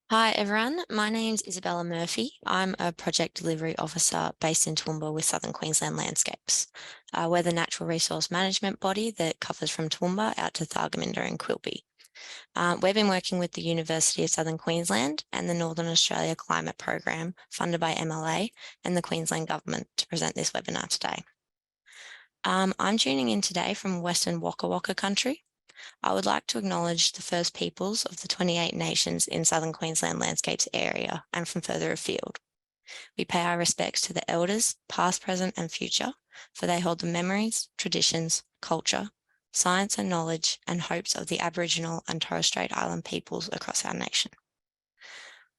Hi everyone, my name's Isabella Murphy. I'm a project delivery officer based in Toowoomba with Southern Queensland Landscapes. We're the natural resource management body that covers from Toowoomba out to Thargomindah and Quilpie. We've been working with the University of Southern Queensland and the Northern Australia Climate Program funded by MLA and the Queensland Government to present this webinar today. I'm tuning in today from Western Waka Waka country. I would like to acknowledge the First Peoples of the 28 nations in Southern Queensland Landscapes area and from further afield. We pay our respects to the elders, past, present and future, for they hold the memories, traditions, culture, science and knowledge and hopes of the Aboriginal and Torres Strait Island peoples across our nation.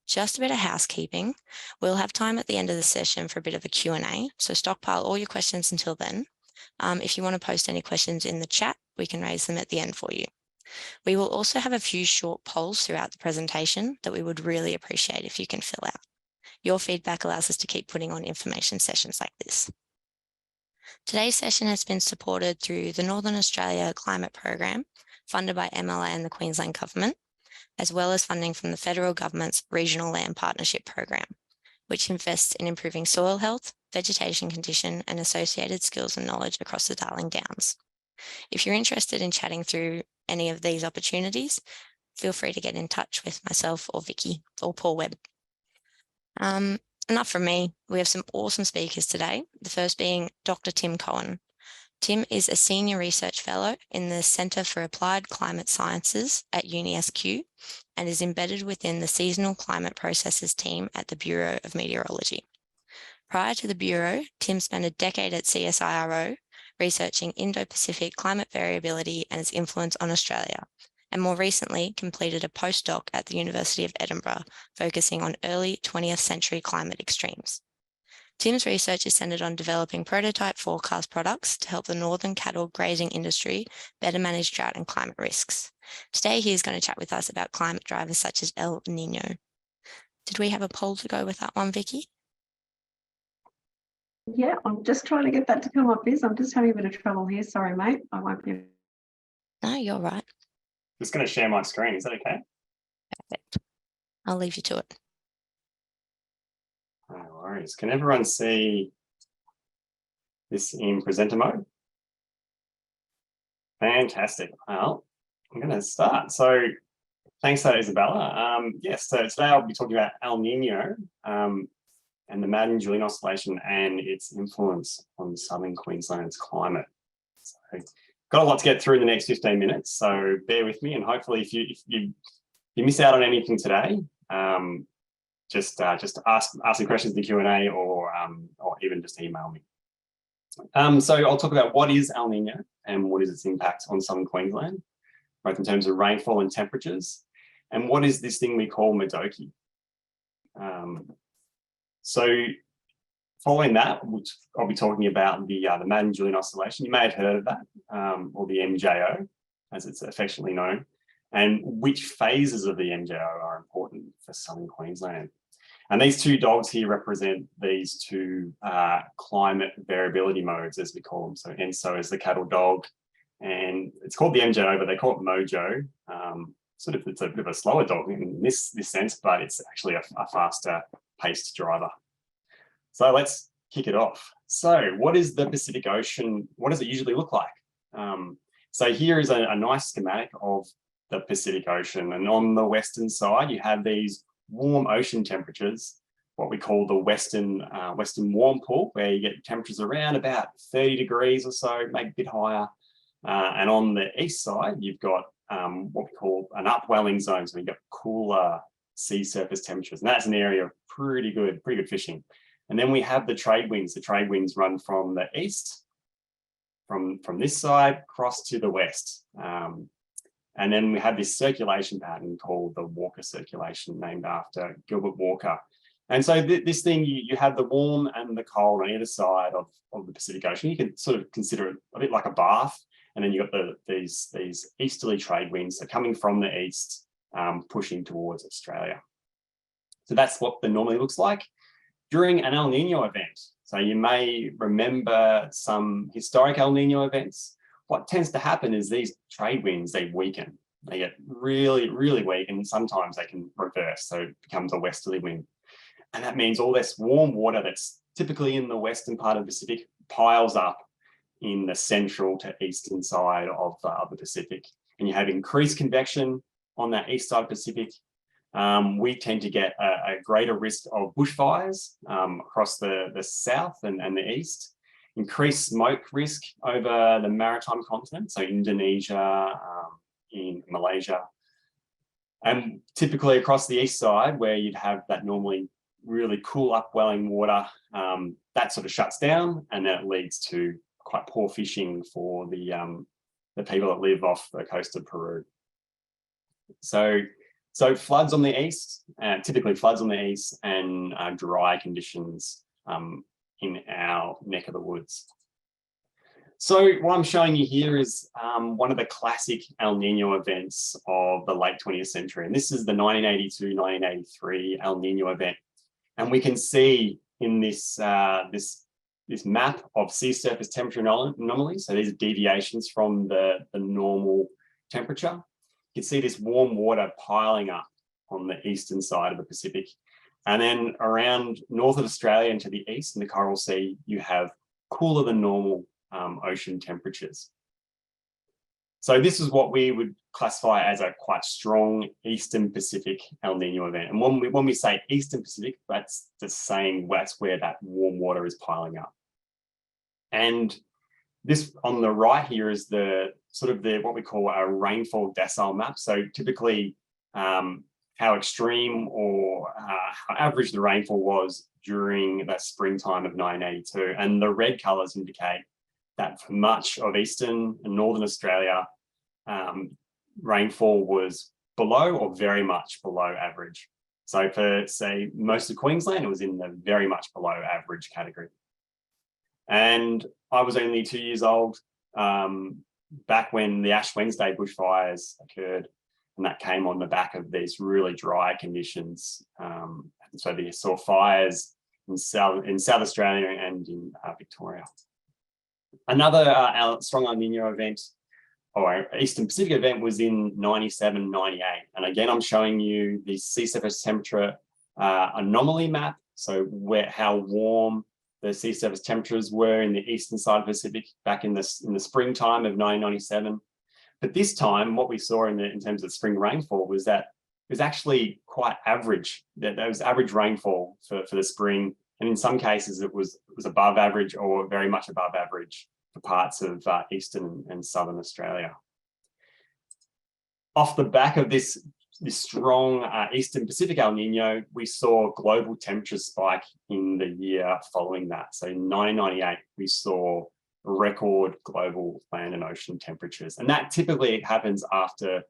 Just a bit of housekeeping. We'll have time at the end of the session for a bit of a Q&A, so stockpile all your questions until then. If you want to post any questions in the chat, we can raise them at the end for you. We will also have a few short polls throughout the presentation that we would really appreciate if you can fill out. Your feedback allows us to keep putting on information sessions like this. Today's session has been supported through the Northern Australia Climate Program, funded by MLA and the Queensland Government, as well as funding from the Federal Government's Regional Land Partnership Program, which invests in improving soil health, vegetation condition, and associated skills and knowledge across the Darling Downs. If you're interested in chatting through any of these opportunities, feel free to get in touch with myself or Vicky or Paul Webb. Enough from me. We have some awesome speakers today, the first being Dr. Tim Cohen. Tim is a Senior Research Fellow in the Centre for Applied Climate Sciences at UniSQ and is embedded within the Seasonal Climate Processes team at the Bureau of Meteorology. Prior to the Bureau, Tim spent a decade at CSIRO researching Indo-Pacific climate variability and its influence on Australia, and more recently completed a postdoc at the University of Edinburgh, focusing on early 20th century climate extremes. Tim's research is centred on developing prototype forecast products to help the northern cattle grazing industry better manage drought and climate risks. Today, he is going to chat with us about climate drivers such as El Nino. Did we have a poll to go with that one, Vicky? Yeah, I'm just trying to get that to come up. I'm just having a bit of trouble here. Sorry, mate. I won't be. No, you're right. Just going to share my screen. Is that okay? Perfect. I'll leave you to it. No worries. Can everyone see this in presenter mode? Fantastic. Well, I'm going to start. So thanks to Isabella. Yes, so today I'll be talking about El Nino and the Madden-Julian oscillation and its influence on southern Queensland's climate. So got a lot to get through in the next 15 minutes, so bear with me, and hopefully if you miss out on anything today, just ask some questions in the Q&A or even just email me. So I'll talk about what is El Nino and what is its impact on southern Queensland, both in terms of rainfall and temperatures, and what is this thing we call Madoki. So following that, I'll be talking about the Madden-Julian oscillation. You may have heard of that, or the MJO, as it's affectionately known, and which phases of the MJO are important for southern Queensland. And these two dogs here represent these two climate variability modes, as we call them. So ENSO is the cattle dog, and it's called the MJO, but they call it Mojo. It's a bit of a slower dog in this sense, but it's actually a faster paced driver. So let's kick it off. So what is the Pacific Ocean? What does it usually look like? So here is a nice schematic of the Pacific Ocean. And on the western side, you have these warm ocean temperatures, what we call the western warm pool, where you get temperatures around about 30 degrees or so, maybe a bit higher. And on the east side, you've got what we call an upwelling zone. So you've got cooler sea surface temperatures. And that's an area of pretty good fishing. And then we have the trade winds. The trade winds run from the east, from this side, across to the west. And then we have this circulation pattern called the Walker circulation, named after Gilbert Walker. And so this thing, you have the warm and the cold on either side of the Pacific Ocean. You can sort of consider it a bit like a bath. And then you've got these easterly trade winds, so coming from the east, pushing towards Australia. So that's what the normally looks like during an El Nino event. So you may remember some historic El Nino events. What tends to happen is these trade winds, they weaken. They get really, really weak, and sometimes they can reverse, so it becomes a westerly wind. And that means all this warm water that's typically in the western part of the Pacific piles up in the central to eastern side of the Pacific. And you have increased convection on that east side of the Pacific. We tend to get a greater risk of bushfires across the south and the east, increased smoke risk over the maritime continent, so Indonesia, in Malaysia, and typically across the east side where you'd have that normally really cool upwelling water, that sort of shuts down, and that leads to quite poor fishing for the people that live off the coast of Peru. So floods on the east, typically floods on the east, and dry conditions in our neck of the woods. So what I'm showing you here is one of the classic El Nino events of the late 20th century. And this is the 1982-1983 El Nino event. And we can see in this, this map of sea surface temperature anomalies, so these are deviations from the normal temperature. You can see this warm water piling up on the eastern side of the Pacific. And then around north of Australia and to the east in the Coral Sea, you have cooler than normal ocean temperatures. So this is what we would classify as a quite strong Eastern Pacific El Nino event. And when we say Eastern Pacific, that's just saying that's where that warm water is piling up. And this on the right here is the sort of what we call a rainfall decile map. So typically how extreme or how average the rainfall was during that springtime of 1982. And the red colours indicate that for much of eastern and northern Australia, rainfall was below or very much below average. So for, say, most of Queensland, it was in the very much below average category. And I was only 2 years old back when the Ash Wednesday bushfires occurred, and that came on the back of these really dry conditions. So they saw fires in South Australia and in Victoria. Another strong El Nino event or Eastern Pacific event was in 97, 98. And again, I'm showing you the sea surface temperature anomaly map. So how warm the sea surface temperatures were in the eastern side of the Pacific back in the springtime of 1997. But this time, what we saw in terms of spring rainfall was that it was actually quite average. That was average rainfall for the spring. And in some cases, it was above average or very much above average for parts of eastern and southern Australia. Off the back of this strong Eastern Pacific El Nino, we saw global temperature spike in the year following that. So in 1998, we saw record global land and ocean temperatures. And that typically happens after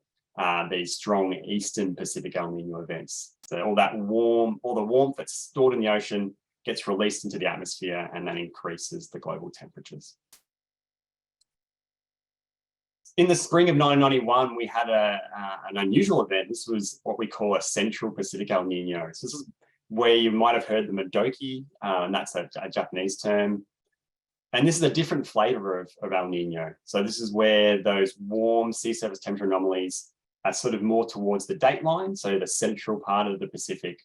these strong Eastern Pacific El Nino events. So all the warmth that's stored in the ocean gets released into the atmosphere, and that increases the global temperatures. In the spring of 1991, we had an unusual event. This was what we call a Central Pacific El Nino. So this is where you might have heard the Modoki, and that's a Japanese term. And this is a different flavor of El Nino. So this is where those warm sea surface temperature anomalies are sort of more towards the date line, so the central part of the Pacific.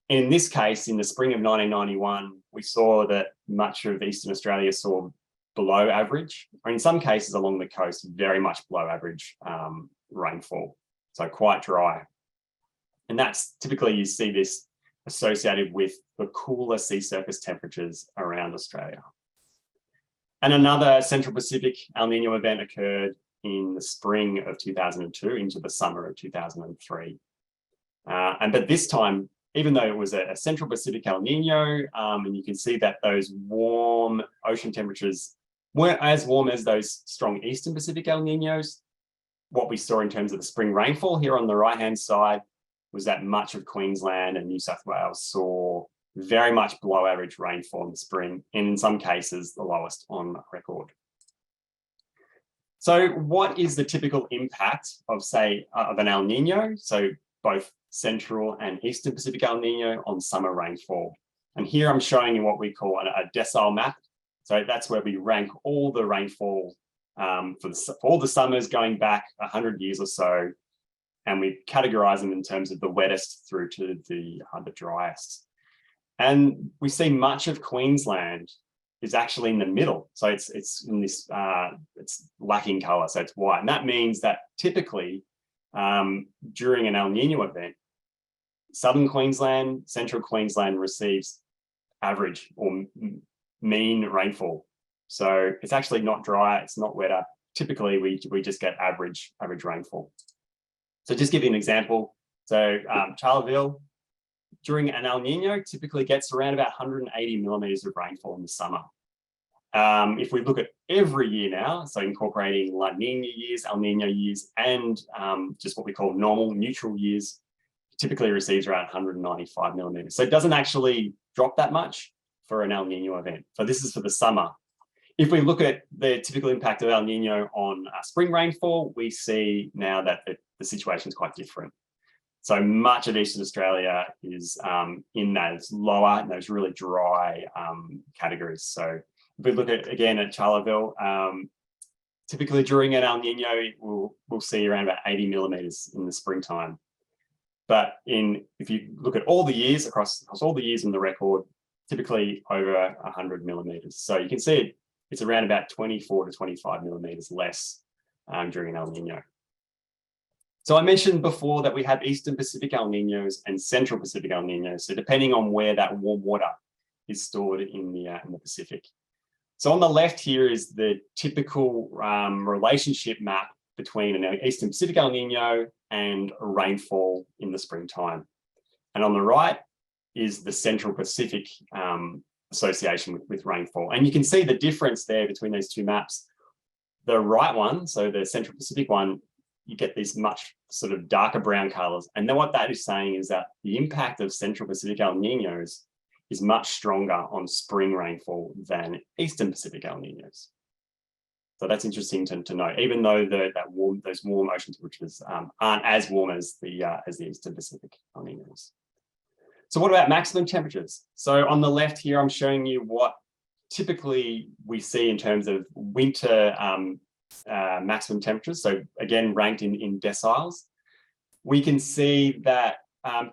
In this case, in the spring of 1991, we saw that much of Eastern Australia saw below average, or in some cases along the coast, very much below average rainfall, so quite dry. And that's typically, you see this associated with the cooler sea surface temperatures around Australia. And another Central Pacific El Nino event occurred in the spring of 2002 into the summer of 2003. But this time, even though it was a Central Pacific El Nino, and you can see that those warm ocean temperatures weren't as warm as those strong Eastern Pacific El Ninos, what we saw in terms of the spring rainfall here on the right-hand side was that much of Queensland and New South Wales saw very much below average rainfall in the spring, and in some cases, the lowest on record. So what is the typical impact of, say, of an El Nino? So both Central and Eastern Pacific El Nino on summer rainfall. And here I'm showing you what we call a decile map. So that's where we rank all the rainfall for all the summers going back 100 years or so, and we categorize them in terms of the wettest through to the driest. And we see much of Queensland is actually in the middle. So it's in this, it's lacking color, so it's white. And that means that typically during an El Nino event, Southern Queensland, Central Queensland receives average or mean rainfall. So it's actually not dry, it's not wetter. Typically we just get average rainfall. So just give you an example. So Charleville, during an El Nino, typically gets around about 180 millimeters of rainfall in the summer. If we look at every year now, so incorporating La Nina years, El Nino years, and just what we call normal neutral years, typically receives around 195 millimeters. So it doesn't actually drop that much for an El Nino event. So this is for the summer. If we look at the typical impact of El Nino on spring rainfall, we see now that the situation is quite different. So much of Eastern Australia is in those lower, in those really dry categories. So if we look at, again, at Charleville, typically during an El Nino, we'll see around about 80 millimeters in the springtime. But if you look at all the years, across all the years in the record, typically over 100 millimeters. So you can see it's around about 24 to 25 millimeters less during an El Nino. So I mentioned before that we have Eastern Pacific El Ninos and Central Pacific El Ninos. So depending on where that warm water is stored in the Pacific. So on the left here is the typical relationship map between an Eastern Pacific El Nino and rainfall in the springtime. And on the right is the Central Pacific association with rainfall. And you can see the difference there between those two maps. The right one, so the Central Pacific one, you get these much sort of darker brown colors. And then what that is saying is that the impact of Central Pacific El Ninos is much stronger on spring rainfall than Eastern Pacific El Ninos. So that's interesting to note, even though those warm ocean temperatures aren't as warm as the Eastern Pacific El Ninos. So what about maximum temperatures? So on the left here, I'm showing you what typically we see in terms of winter maximum temperatures. So again, ranked in deciles. We can see that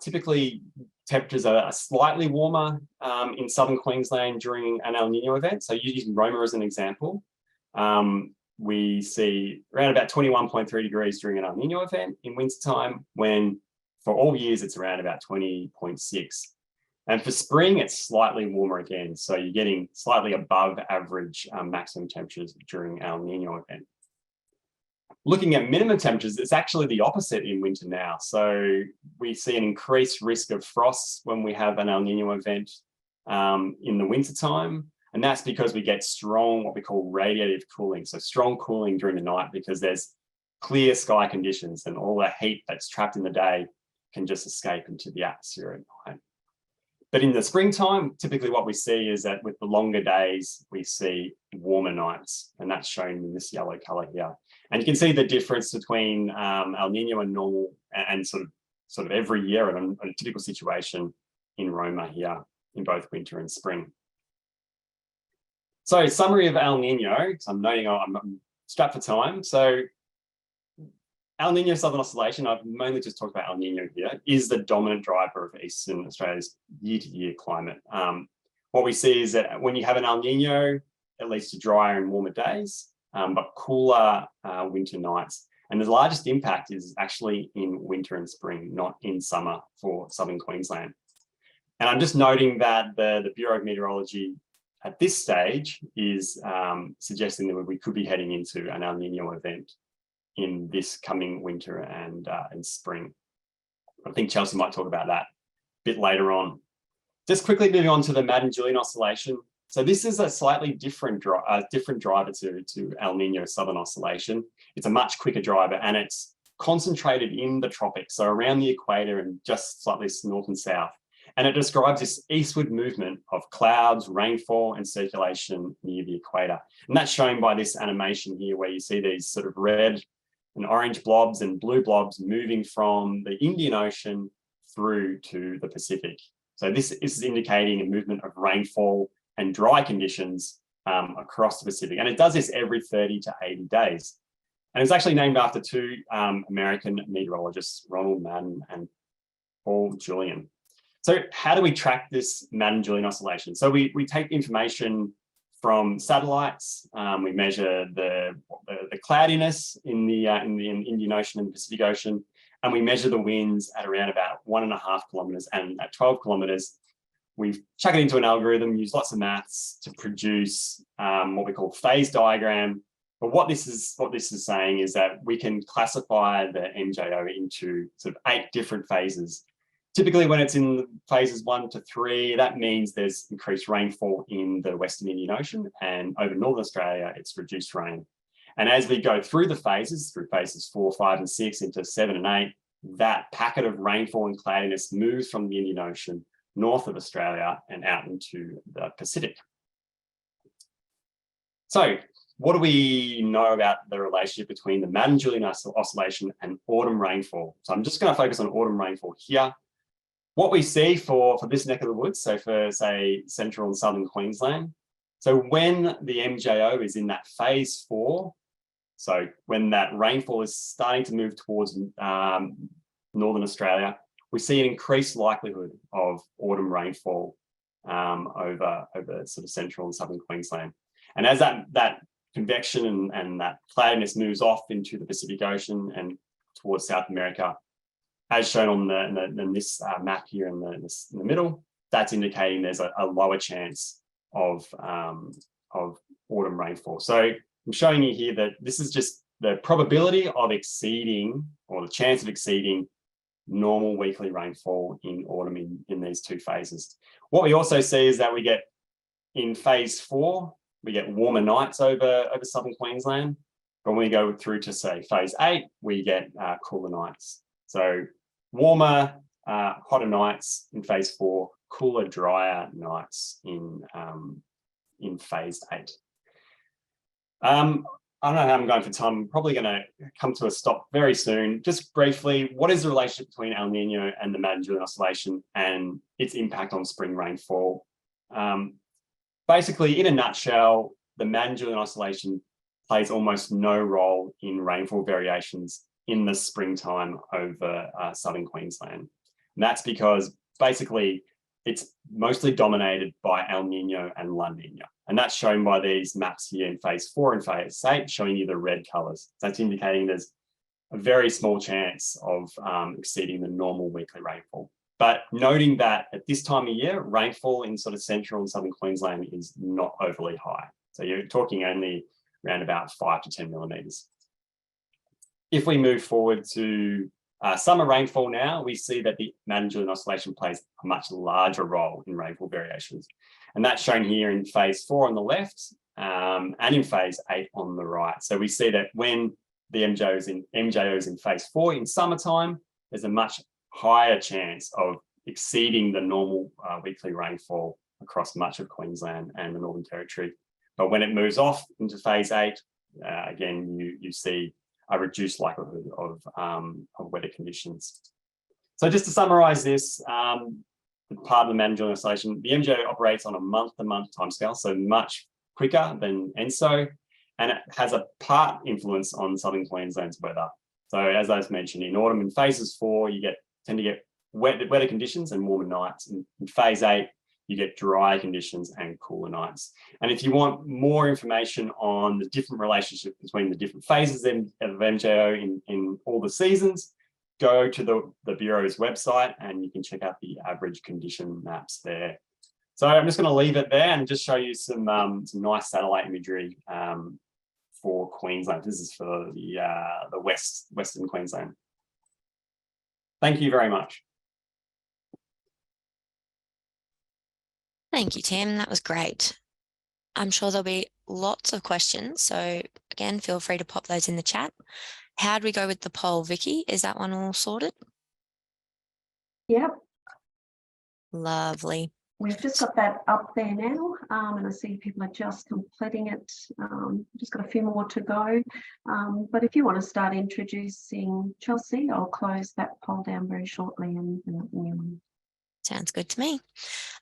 typically temperatures are slightly warmer in southern Queensland during an El Nino event. So using Roma as an example, we see around about 21.3 degrees during an El Nino event in wintertime, when for all years it's around about 20.6. And for spring, it's slightly warmer again. So you're getting slightly above average maximum temperatures during El Nino event. Looking at minimum temperatures, it's actually the opposite in winter now. So we see an increased risk of frosts when we have an El Nino event in the wintertime. And that's because we get strong, what we call radiative cooling. So strong cooling during the night because there's clear sky conditions and all the heat that's trapped in the day can just escape into the atmosphere at night. But in the springtime, typically what we see is that with the longer days, we see warmer nights, and that's shown in this yellow color here. And you can see the difference between El Nino and normal, and sort of every year in a typical situation in Roma here in both winter and spring. So summary of El Nino, so I'm noting I'm strapped for time. So El Nino Southern Oscillation, I've mainly just talked about El Nino here, is the dominant driver of Eastern Australia's year-to-year climate. What we see is that when you have an El Nino, it leads to drier and warmer days, but cooler winter nights. And the largest impact is actually in winter and spring, not in summer for southern Queensland. And I'm just noting that the Bureau of Meteorology at this stage is suggesting that we could be heading into an El Nino event in this coming winter and spring. I think Chelsea might talk about that a bit later on. Just quickly moving on to the Madden-Julian Oscillation. So this is a slightly different driver to El Nino Southern Oscillation. It's a much quicker driver, and it's concentrated in the tropics, so around the equator and just slightly north and south. And it describes this eastward movement of clouds, rainfall, and circulation near the equator. And that's shown by this animation here, where you see these sort of red and orange blobs and blue blobs moving from the Indian Ocean through to the Pacific. So this is indicating a movement of rainfall and dry conditions across the Pacific. And it does this every 30 to 80 days. And it's actually named after two American meteorologists, Ronald Madden and Paul Julian. So how do we track this Madden-Julian oscillation? So we take information from satellites. We measure the cloudiness in the Indian Ocean and the Pacific Ocean, and we measure the winds at around about 1.5 kilometers. And at 12 kilometers, we chuck it into an algorithm, use lots of maths to produce what we call phase diagram. But what this is saying is that we can classify the MJO into sort of 8 different phases. Typically, when it's in phases 1 to 3, that means there's increased rainfall in the Western Indian Ocean, and over Northern Australia, it's reduced rain. And as we go through the phases, through phases 4, 5, and 6 into 7 and 8, that packet of rainfall and cloudiness moves from the Indian Ocean north of Australia and out into the Pacific. So what do we know about the relationship between the Madden-Julian oscillation and autumn rainfall? So I'm just going to focus on autumn rainfall here. What we see for this neck of the woods, so for, say, central and southern Queensland, so when the MJO is in that phase 4, so when that rainfall is starting to move towards northern Australia, we see an increased likelihood of autumn rainfall over sort of central and southern Queensland. And as that convection and that cloudiness moves off into the Pacific Ocean and towards South America, as shown on this map here in the middle, that's indicating there's a lower chance of autumn rainfall. So I'm showing you here that this is just the probability of exceeding, or the chance of exceeding, normal weekly rainfall in autumn in these 2 phases. What we also see is that we get, in phase 4, we get warmer nights over southern Queensland. But when we go through to, say, phase 8, we get cooler nights. So warmer, hotter nights in phase 4, cooler, drier nights in phase 8. I don't know how I'm going for time. I'm probably going to come to a stop very soon. Just briefly, what is the relationship between El Nino and the Madden-Julian oscillation and its impact on spring rainfall? Basically, in a nutshell, the Madden-Julian oscillation plays almost no role in rainfall variations in the springtime over southern Queensland. And that's because basically it's mostly dominated by El Nino and La Nina. And that's shown by these maps here in phase 4 and phase 8, showing you the red colors. That's indicating there's a very small chance of exceeding the normal weekly rainfall. But noting that at this time of year, rainfall in sort of central and southern Queensland is not overly high. So you're talking only around about 5 to 10 millimeters. If we move forward to summer rainfall now, we see that the Madden-Julian oscillation plays a much larger role in rainfall variations. And that's shown here in phase 4 on the left and in phase 8 on the right. So we see that when the MJOs in phase 4 in summertime, there's a much higher chance of exceeding the normal weekly rainfall across much of Queensland and the Northern Territory. But when it moves off into phase 8, again, you see a reduced likelihood of wetter conditions. So just to summarize this, part of the Madden-Julian oscillation, the MJO operates on a month-to-month timescale, so much quicker than ENSO, and it has a part influence on southern Queensland's weather. So as I mentioned, in autumn in phases 4, you tend to get wetter conditions and warmer nights. In phase 8, you get dry conditions and cooler nights. And if you want more information on the different relationship between the different phases of MJO in all the seasons, go to the Bureau's website and you can check out the average condition maps there. So I'm just going to leave it there and just show you some nice satellite imagery for Queensland. This is for the Western Queensland. Thank you very much. Thank you, Tim. That was great. I'm sure there'll be lots of questions. So again, feel free to pop those in the chat. How'd we go with the poll, Vicky? Is that one all sorted? Yep. Lovely. We've just got that up there now, and I see people are just completing it. Just got a few more to go. But if you want to start introducing Chelsea, I'll close that poll down very shortly and let the new one. Sounds good to me.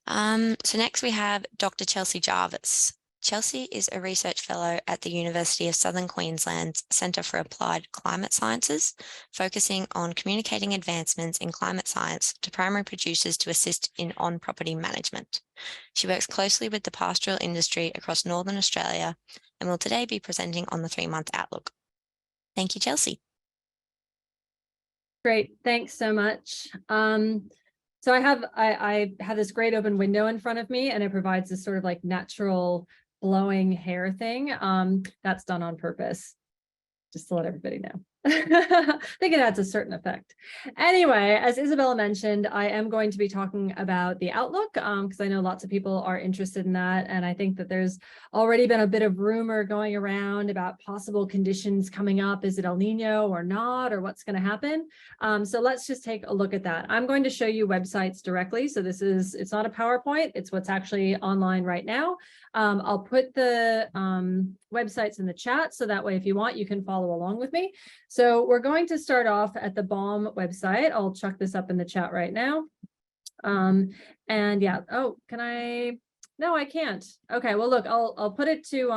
So next we have Dr. Chelsea Jarvis. Chelsea is a research fellow at the University of Southern Queensland's Centre for Applied Climate Sciences, focusing on communicating advancements in climate science to primary producers to assist in on-property management. She works closely with the pastoral industry across Northern Australia and will today be presenting on the 3-month outlook. Thank you, Chelsea. Great, thanks so much. So I have this great open window in front of me, and it provides this sort of like natural blowing hair thing. That's done on purpose, just to let everybody know. I think it adds a certain effect. Anyway, as Isabella mentioned, I am going to be talking about the outlook because I know lots of people are interested in that. And I think that there's already been a bit of rumor going around about possible conditions coming up. Is it El Nino or not, or what's going to happen? So let's just take a look at that. I'm going to show you websites directly. So it's not a PowerPoint, it's what's actually online right now. I'll put the websites in the chat, so that way if you want, you can follow along with me. So we're going to start off at the BALM website. I'll chuck this up in the chat right now. And yeah, oh, can I? No, I can't. Okay, well, look, I'll put it to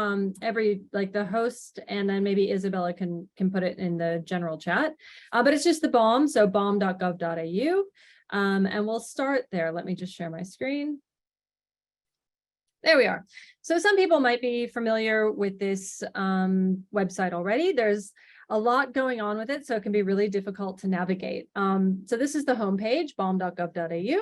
the host, and then maybe Isabella can put it in the general chat. But it's just the BALM, so balm.gov.au. And we'll start there. Let me just share my screen. There we are. So some people might be familiar with this website already. There's a lot going on with it, so it can be really difficult to navigate. So this is the homepage, balm.gov.au.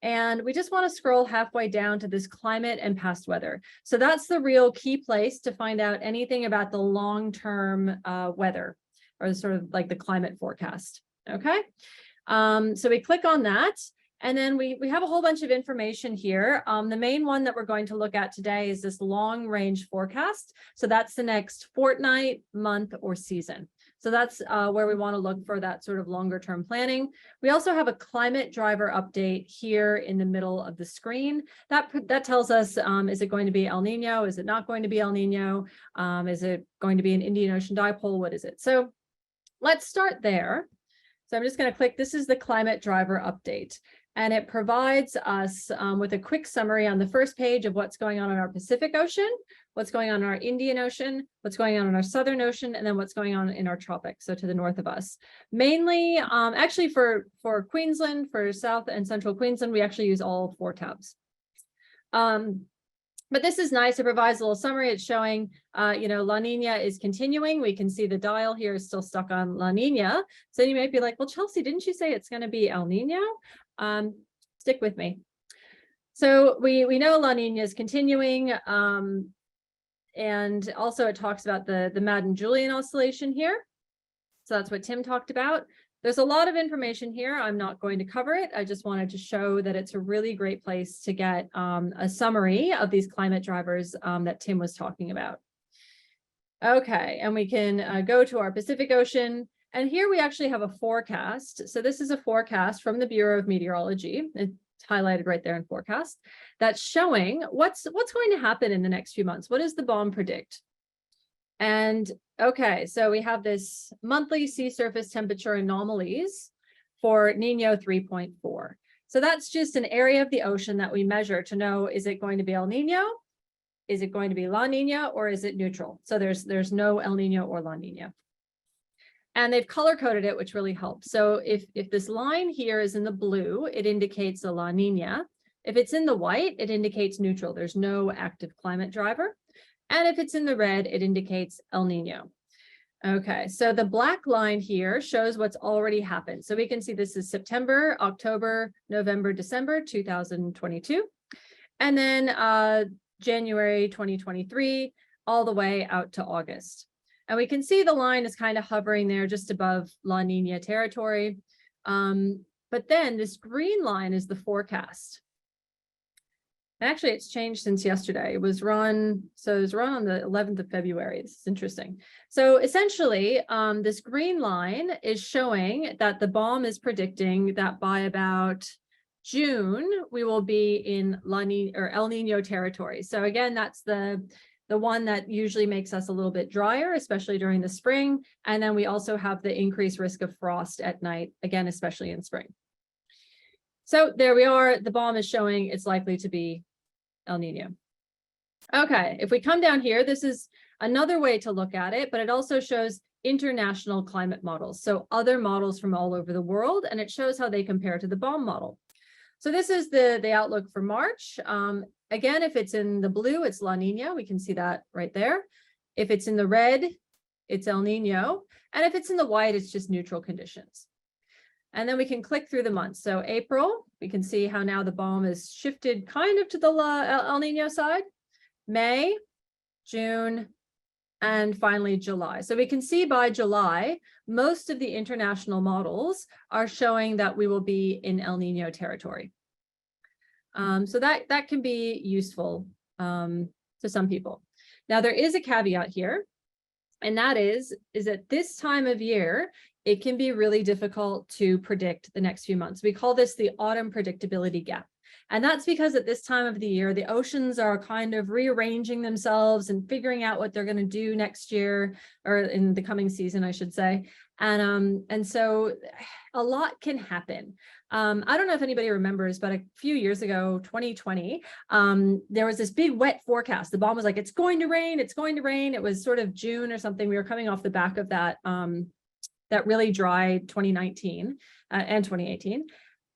And we just want to scroll halfway down to this climate and past weather. So that's the real key place to find out anything about the long-term weather, or sort of like the climate forecast. Okay. So we click on that. And then we have a whole bunch of information here. The main one that we're going to look at today is this long range forecast. So that's the next fortnight, month, or season. So that's where we want to look for that sort of longer term planning. We also have a climate driver update here in the middle of the screen. That tells us, is it going to be El Nino? Is it not going to be El Nino? Is it going to be an Indian Ocean dipole? What is it? So let's start there. So I'm just going to click, this is the climate driver update. And it provides us with a quick summary on the first page of what's going on in our Pacific Ocean, what's going on in our Indian Ocean, what's going on in our Southern Ocean, and then what's going on in our tropics, so to the north of us. Mainly, actually for Queensland, for South and Central Queensland, we actually use all 4 tabs. But this is nice. It provides a little summary. It's showing, La Nina is continuing. We can see the dial here is still stuck on La Nina. So you might be like, well, Chelsea, didn't you say it's going to be El Nino? Stick with me. So we know La Nina is continuing. And also it talks about the Madden-Julian oscillation here. So that's what Tim talked about. There's a lot of information here. I'm not going to cover it. I just wanted to show that it's a really great place to get a summary of these climate drivers that Tim was talking about. Okay, and we can go to our Pacific Ocean. And here we actually have a forecast. So this is a forecast from the Bureau of Meteorology. It's highlighted right there in forecast. That's showing what's going to happen in the next few months. What does the BALM predict? And okay, so we have this monthly sea surface temperature anomalies for Nino 3.4. So that's just an area of the ocean that we measure to know, is it going to be El Nino? Is it going to be La Nina, or is it neutral? So there's no El Nino or La Nina. And they've color coded it, which really helps. So if this line here is in the blue, it indicates a La Nina. If it's in the white, it indicates neutral. There's no active climate driver. And if it's in the red, it indicates El Nino. Okay, so the black line here shows what's already happened. So we can see this is September, October, November, December 2022. And then January 2023, all the way out to August. And we can see the line is kind of hovering there just above La Nina territory. But then this green line is the forecast. Actually, it's changed since yesterday. It was run on the 11th of February. This is interesting. So essentially, this green line is showing that the BALM is predicting that by about June, we will be in La Nina or El Nino territory. So again, that's the one that usually makes us a little bit drier, especially during the spring. And then we also have the increased risk of frost at night, again, especially in spring. So there we are. The BALM is showing it's likely to be El Nino. Okay, if we come down here, this is another way to look at it, but it also shows international climate models. So other models from all over the world, and it shows how they compare to the BOM model. So this is the outlook for March. Again, if it's in the blue, it's La Nina. We can see that right there. If it's in the red, it's El Nino. And if it's in the white, it's just neutral conditions. And then we can click through the months. So April, we can see how now the BOM is shifted kind of to the El Nino side. May, June, and finally July. So we can see by July, most of the international models are showing that we will be in El Nino territory. So that can be useful to some people. Now there is a caveat here, and that is at this time of year, it can be really difficult to predict the next few months. We call this the autumn predictability gap. And that's because at this time of the year, the oceans are kind of rearranging themselves and figuring out what they're going to do next year, or in the coming season, I should say. And so a lot can happen. I don't know if anybody remembers, but a few years ago, 2020, there was this big wet forecast. The BOM was like, it's going to rain, it's going to rain. It was sort of June or something. We were coming off the back of that, that really dry 2019 and 2018.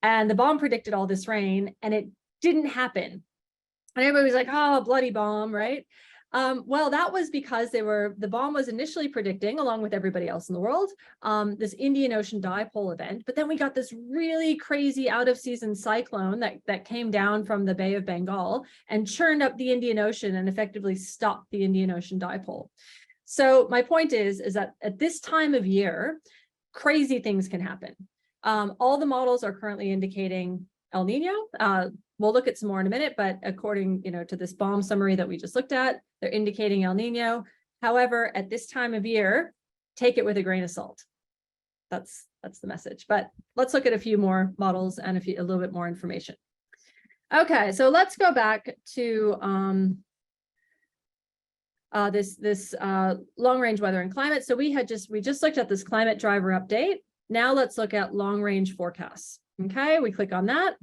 And the BOM predicted all this rain, and it didn't happen. And everybody was like, oh, bloody BOM, right? Well, that was because the BOM was initially predicting, along with everybody else in the world, this Indian Ocean dipole event. But then we got this really crazy out of season cyclone that came down from the Bay of Bengal and churned up the Indian Ocean and effectively stopped the Indian Ocean dipole. So my point is that at this time of year, crazy things can happen. All the models are currently indicating El Nino. We'll look at some more in a minute, but according to this BOM summary that we just looked at, they're indicating El Nino. However, at this time of year, take it with a grain of salt. That's the message. But let's look at a few more models and a little bit more information. Okay, so let's go back to this long range weather and climate. So we just looked at this climate driver update. Now let's look at long range forecasts. Okay, we click on that.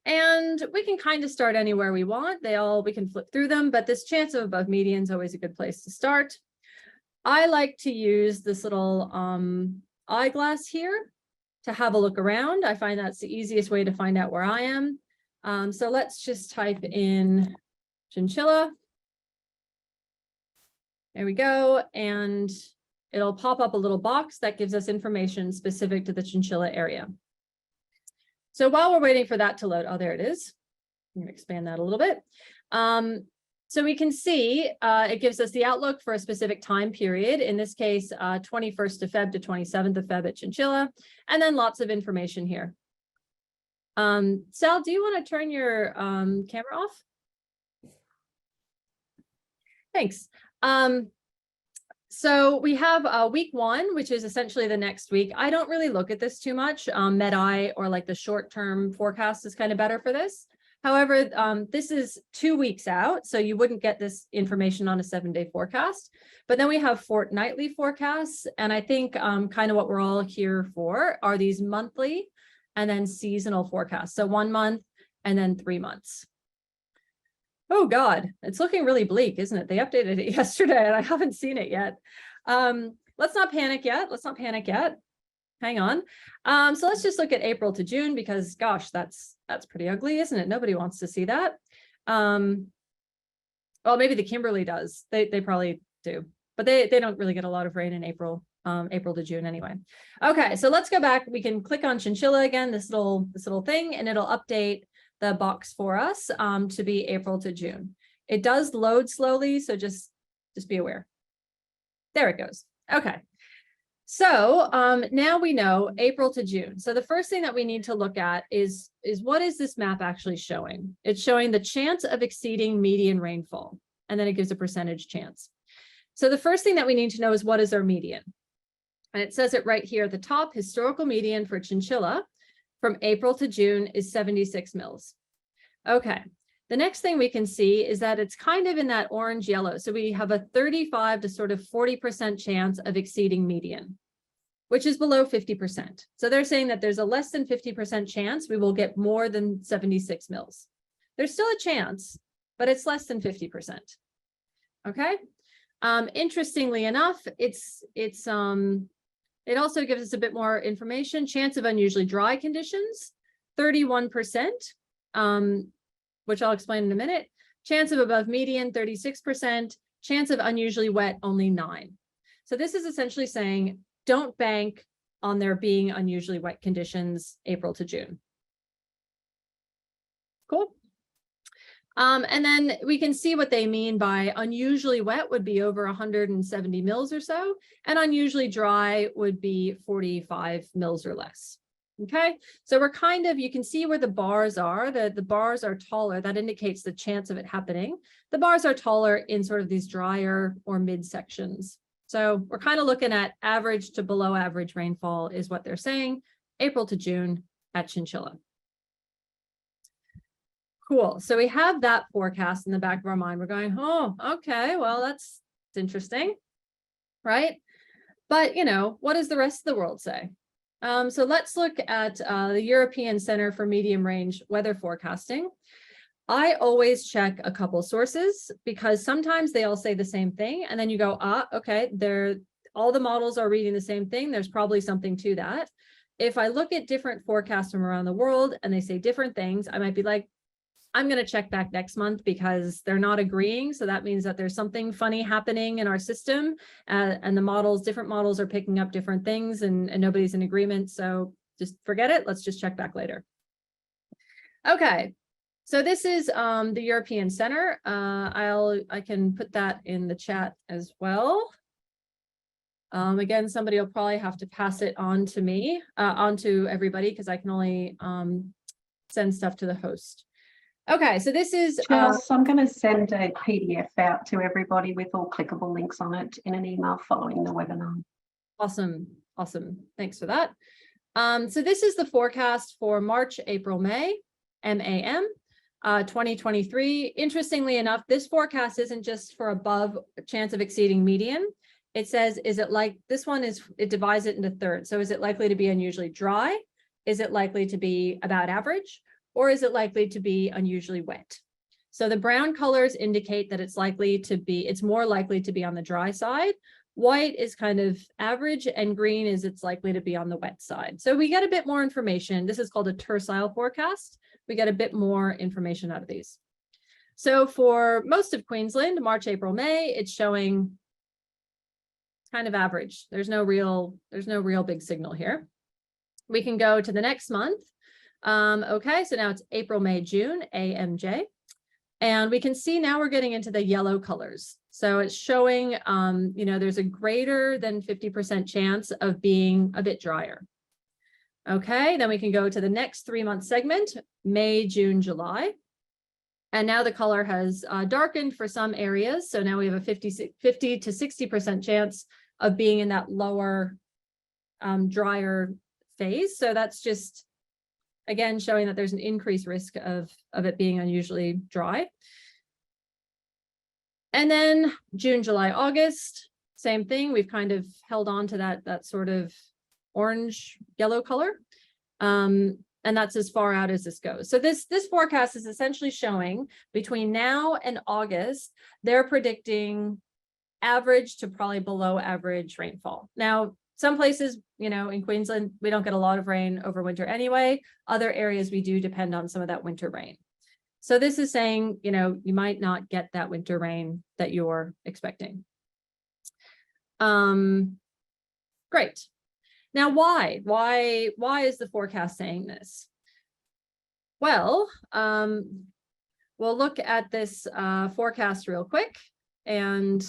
And we can kind of start anywhere we want. We can flip through them, but this chance of above median is always a good place to start. I like to use this little eyeglass here to have a look around. I find that's the easiest way to find out where I am. So let's just type in chinchilla. There we go. And it'll pop up a little box that gives us information specific to the chinchilla area. So while we're waiting for that to load, oh, there it is. I'm gonna expand that a little bit. So we can see it gives us the outlook for a specific time period. In this case, 21st of Feb to 27th of Feb at chinchilla, and then lots of information here. Sal, do you want to turn your camera off? Thanks. So we have week 1, which is essentially the next week. I don't really look at this too much. Med-Eye or like the short-term forecast is kind of better for this. However, this is 2 weeks out, so you wouldn't get this information on a 7-day forecast. But then we have fortnightly forecasts, and I think kind of what we're all here for are these monthly and then seasonal forecasts. So 1 month and then 3 months. Oh God, it's looking really bleak, isn't it? They updated it yesterday and I haven't seen it yet. Let's not panic yet. Hang on. So let's just look at April to June because gosh, that's pretty ugly, isn't it? Nobody wants to see that. Well, maybe the Kimberley does. They probably do, but they don't really get a lot of rain in April to June anyway. Okay, so let's go back. We can click on chinchilla again, this little thing, and it'll update the box for us to be April to June. It does load slowly, so just be aware. There it goes. Okay. So now we know April to June. So the first thing that we need to look at is what is this map actually showing? It's showing the chance of exceeding median rainfall, and then it gives a percentage chance. So the first thing that we need to know is what is our median? And it says it right here at the top, historical median for chinchilla from April to June is 76 mils. Okay, the next thing we can see is that it's kind of in that orange yellow. So we have a 35 to sort of 40% chance of exceeding median, which is below 50%. So they're saying that there's a less than 50% chance we will get more than 76 mils. There's still a chance, but it's less than 50%. Okay. Interestingly enough, it also gives us a bit more information. Chance of unusually dry conditions, 31%, which I'll explain in a minute. Chance of above median, 36%. Chance of unusually wet, only 9%. So this is essentially saying, don't bank on there being unusually wet conditions April to June. Cool. And then we can see what they mean by unusually wet would be over 170 mils or so, and unusually dry would be 45 mils or less. Okay, so we're kind of, you can see where the bars are, the bars are taller. That indicates the chance of it happening. The bars are taller in sort of these drier or mid sections. So we're kind of looking at average to below average rainfall is what they're saying, April to June at Chinchilla. Cool. So we have that forecast in the back of our mind. We're going, oh, okay, well, that's interesting, right? But, you know, what does the rest of the world say? So let's look at the European Center for Medium Range Weather Forecasting. I always check a couple sources because sometimes they all say the same thing. And then you go, okay, all the models are reading the same thing. There's probably something to that. If I look at different forecasts from around the world and they say different things, I might be like, I'm going to check back next month because they're not agreeing. So that means that there's something funny happening in our system, and the models, different models are picking up different things, and nobody's in agreement. So just forget it. Let's just check back later. Okay. So this is the European Center. I can put that in the chat as well. Again, somebody will probably have to pass it on to me, onto everybody, because I can only send stuff to the host. Okay, so this is Chels, I'm going to send a PDF out to everybody with all clickable links on it in an email following the webinar. Awesome. Thanks for that. So this is the forecast for March, April, May, MAM, 2023. Interestingly enough, this forecast isn't just for above a chance of exceeding median. It says, is it like, this one is, it divides it into thirds. So is it likely to be unusually dry? Is it likely to be about average? Or is it likely to be unusually wet? So the brown colors indicate that it's more likely to be on the dry side. White is kind of average, and green is it's likely to be on the wet side. So we get a bit more information. This is called a tercile forecast. We get a bit more information out of these. So for most of Queensland, March, April, May, it's showing kind of average. There's no real big signal here. We can go to the next month. Okay, so now it's April, May, June, AMJ. And we can see now we're getting into the yellow colors. So it's showing, there's a greater than 50% chance of being a bit drier. Okay, then we can go to the next 3-month segment, May, June, July. And now the color has darkened for some areas. So now we have a 50 to 60% chance of being in that lower, drier phase. So that's just, again, showing that there's an increased risk of it being unusually dry. And then June, July, August, same thing. We've kind of held on to that sort of orange yellow color. And that's as far out as this goes. So this forecast is essentially showing between now and August, they're predicting average to probably below average rainfall. Now, some places, in Queensland, we don't get a lot of rain over winter anyway. Other areas we do depend on some of that winter rain. So this is saying, you might not get that winter rain that you're expecting. Great. Now, why? Why is the forecast saying this? Well, we'll look at this forecast real quick, and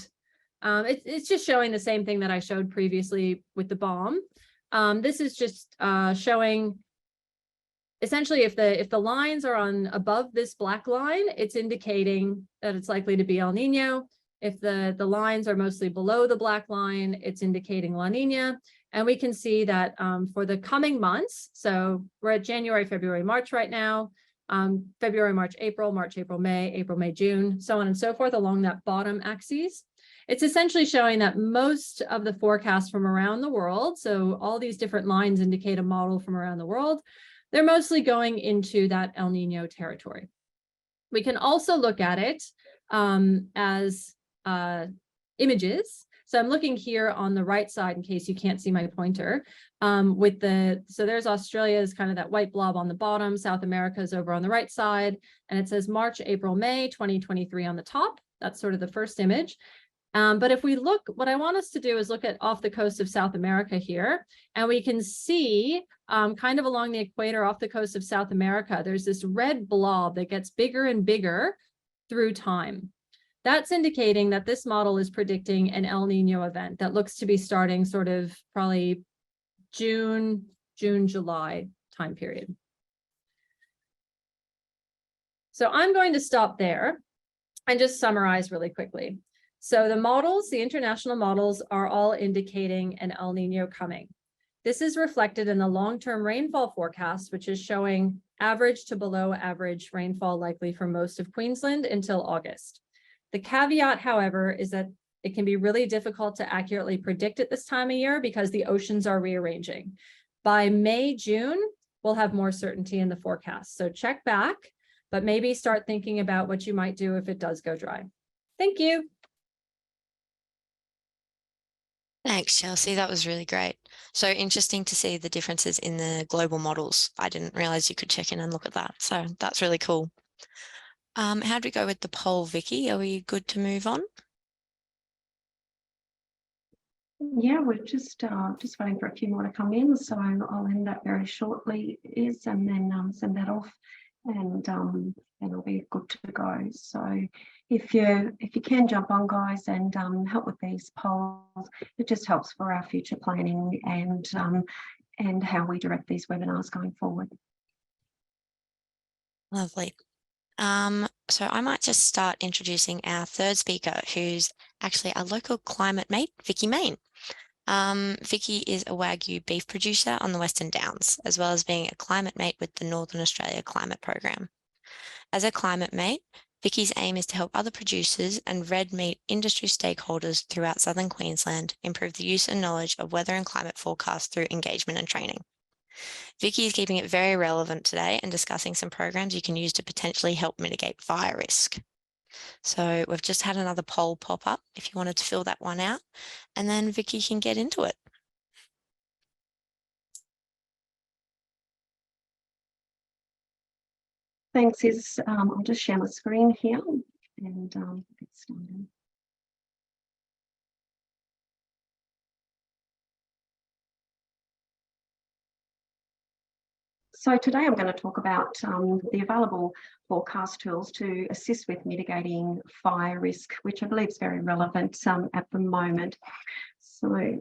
it's just showing the same thing that I showed previously with the bomb. This is just showing essentially if the lines are on above this black line, it's indicating that it's likely to be El Nino. If the lines are mostly below the black line, it's indicating La Nina. And we can see that for the coming months, so we're at January, February, March right now, February, March, April, May, June, so on and so forth along that bottom axis. It's essentially showing that most of the forecasts from around the world, so all these different lines indicate a model from around the world, they're mostly going into that El Nino territory. We can also look at it as images. So I'm looking here on the right side in case you can't see my pointer. So there's Australia's kind of that white blob on the bottom, South America's over on the right side, and it says March, April, May 2023 on the top. That's sort of the first image. But if we look, what I want us to do is look at off the coast of South America here, and we can see kind of along the equator off the coast of South America, there's this red blob that gets bigger and bigger through time. That's indicating that this model is predicting an El Nino event that looks to be starting sort of probably June, July time period. So I'm going to stop there and just summarize really quickly. So the models, the international models, are all indicating an El Nino coming. This is reflected in the long-term rainfall forecast, which is showing average to below average rainfall likely for most of Queensland until August. The caveat, however, is that it can be really difficult to accurately predict at this time of year because the oceans are rearranging. By May, June, we'll have more certainty in the forecast. So check back, but maybe start thinking about what you might do if it does go dry. Thank you. Thanks, Chelsea. That was really great. So interesting to see the differences in the global models. I didn't realize you could check in and look at that. So that's really cool. How do we go with the poll, Vicky? Are we good to move on? Yeah, we're just waiting for a few more to come in, so I'll end that very shortly, and then send that off, and I'll be good to go. So if you can jump on, guys, and help with these polls, it just helps for our future planning and how we direct these webinars going forward. Lovely. So I might just start introducing our third speaker, who's actually a local climate mate, Vicky Main. Vicky is a Wagyu beef producer on the Western Downs, as well as being a climate mate with the Northern Australia Climate Program. As a climate mate, Vicky's aim is to help other producers and red meat industry stakeholders throughout Southern Queensland improve the use and knowledge of weather and climate forecasts through engagement and training. Vicky is keeping it very relevant today and discussing some programs you can use to potentially help mitigate fire risk. So we've just had another poll pop up if you wanted to fill that one out, and then Vicky can get into it. Thanks, I'll just share my screen here and get started. So today I'm going to talk about the available forecast tools to assist with mitigating fire risk, which I believe is very relevant at the moment. So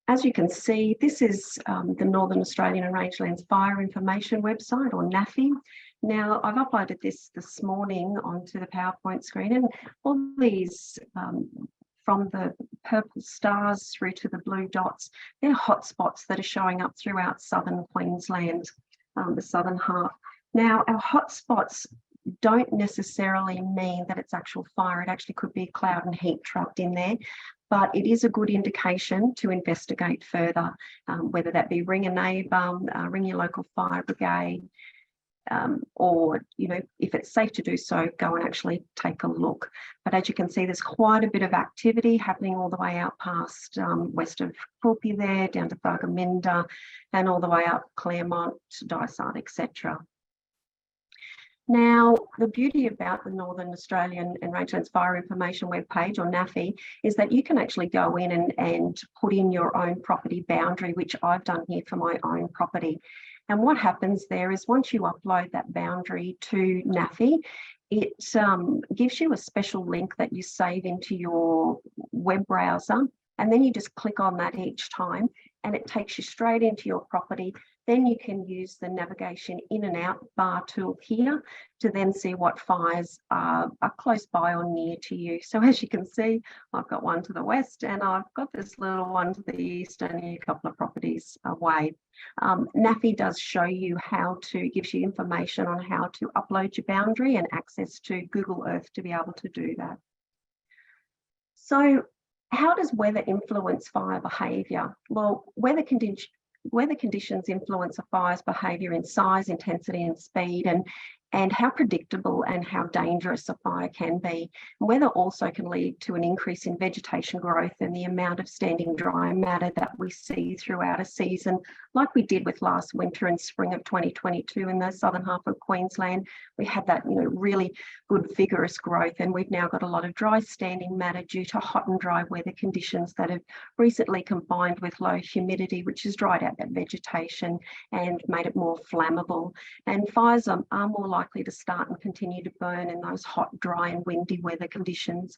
as you can see, this is the Northern Australian and Rangelands Fire Information website, or NAFI. Now, I've uploaded this morning onto the PowerPoint screen, and all these from the purple stars through to the blue dots, they're hotspots that are showing up throughout southern Queensland, the southern half. Now, our hotspots don't necessarily mean that it's actual fire. It actually could be cloud and heat trapped in there, but it is a good indication to investigate further, whether that be ring a neighbour, ring your local fire brigade, or, you know, if it's safe to do so, go and actually take a look. But as you can see, there's quite a bit of activity happening all the way out past west of Quilpie there, down to Thargomindah, and all the way up Claremont, Dysart, etc. Now, the beauty about the Northern Australian and Rangelands Fire Information webpage, or NAFI, is that you can actually go in and put in your own property boundary, which I've done here for my own property. And what happens there is once you upload that boundary to NAFI, it gives you a special link that you save into your web browser, and then you just click on that each time and it takes you straight into your property. Then you can use the navigation in and out bar tool here to then see what fires are close by or near to you. So as you can see, I've got one to the west and I've got this little one to the east, only a couple of properties away. NAFI does show you gives you information on how to upload your boundary and access to Google Earth to be able to do that. So how does weather influence fire behaviour? Well, weather conditions influence a fire's behaviour in size, intensity and speed, and how predictable and how dangerous a fire can be. Weather also can lead to an increase in vegetation growth and the amount of standing dry matter that we see throughout a season, like we did with last winter and spring of 2022 in the southern half of Queensland. We had that, really good vigorous growth, and we've now got a lot of dry standing matter due to hot and dry weather conditions that have recently combined with low humidity, which has dried out that vegetation and made it more flammable. And fires are more likely to start and continue to burn in those hot, dry and windy weather conditions.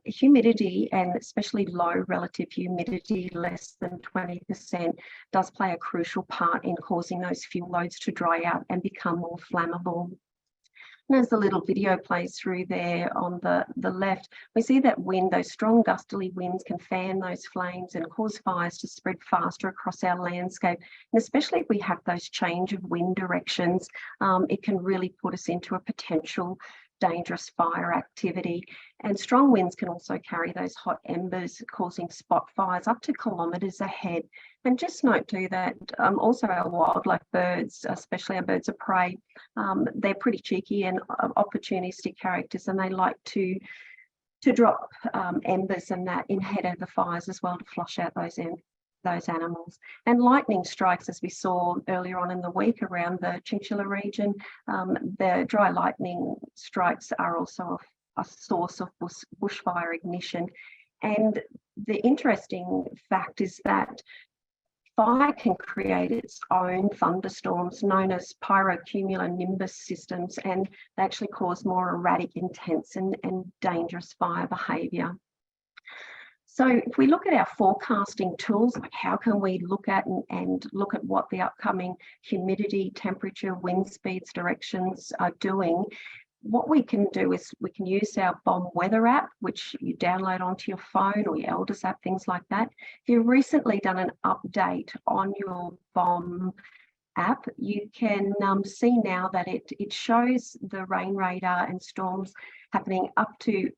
Humidity, and especially low relative humidity, less than 20%, does play a crucial part in causing those fuel loads to dry out and become more flammable. And as the little video plays through there on the left, we see that wind, those strong gusterly winds can fan those flames and cause fires to spread faster across our landscape. And especially if we have those change of wind directions, it can really put us into a potential dangerous fire activity. And strong winds can also carry those hot embers, causing spot fires up to kilometres ahead. And just note too that also our wildlife birds, especially our birds of prey, they're pretty cheeky and opportunistic characters, and they like to drop embers and that in head of the fires as well to flush out those animals. And lightning strikes, as we saw earlier on in the week around the Chinchilla region, the dry lightning strikes are also a source of bushfire ignition. And the interesting fact is that fire can create its own thunderstorms known as pyrocumulonimbus systems, and they actually cause more erratic, intense and dangerous fire behaviour. So if we look at our forecasting tools, like how can we look at and look at what the upcoming humidity, temperature, wind speeds, directions are doing, what we can do is we can use our BOM weather app, which you download onto your phone, or your Elders app, things like that. If you've recently done an update on your BOM app, you can see now that it shows the rain radar and storms happening up to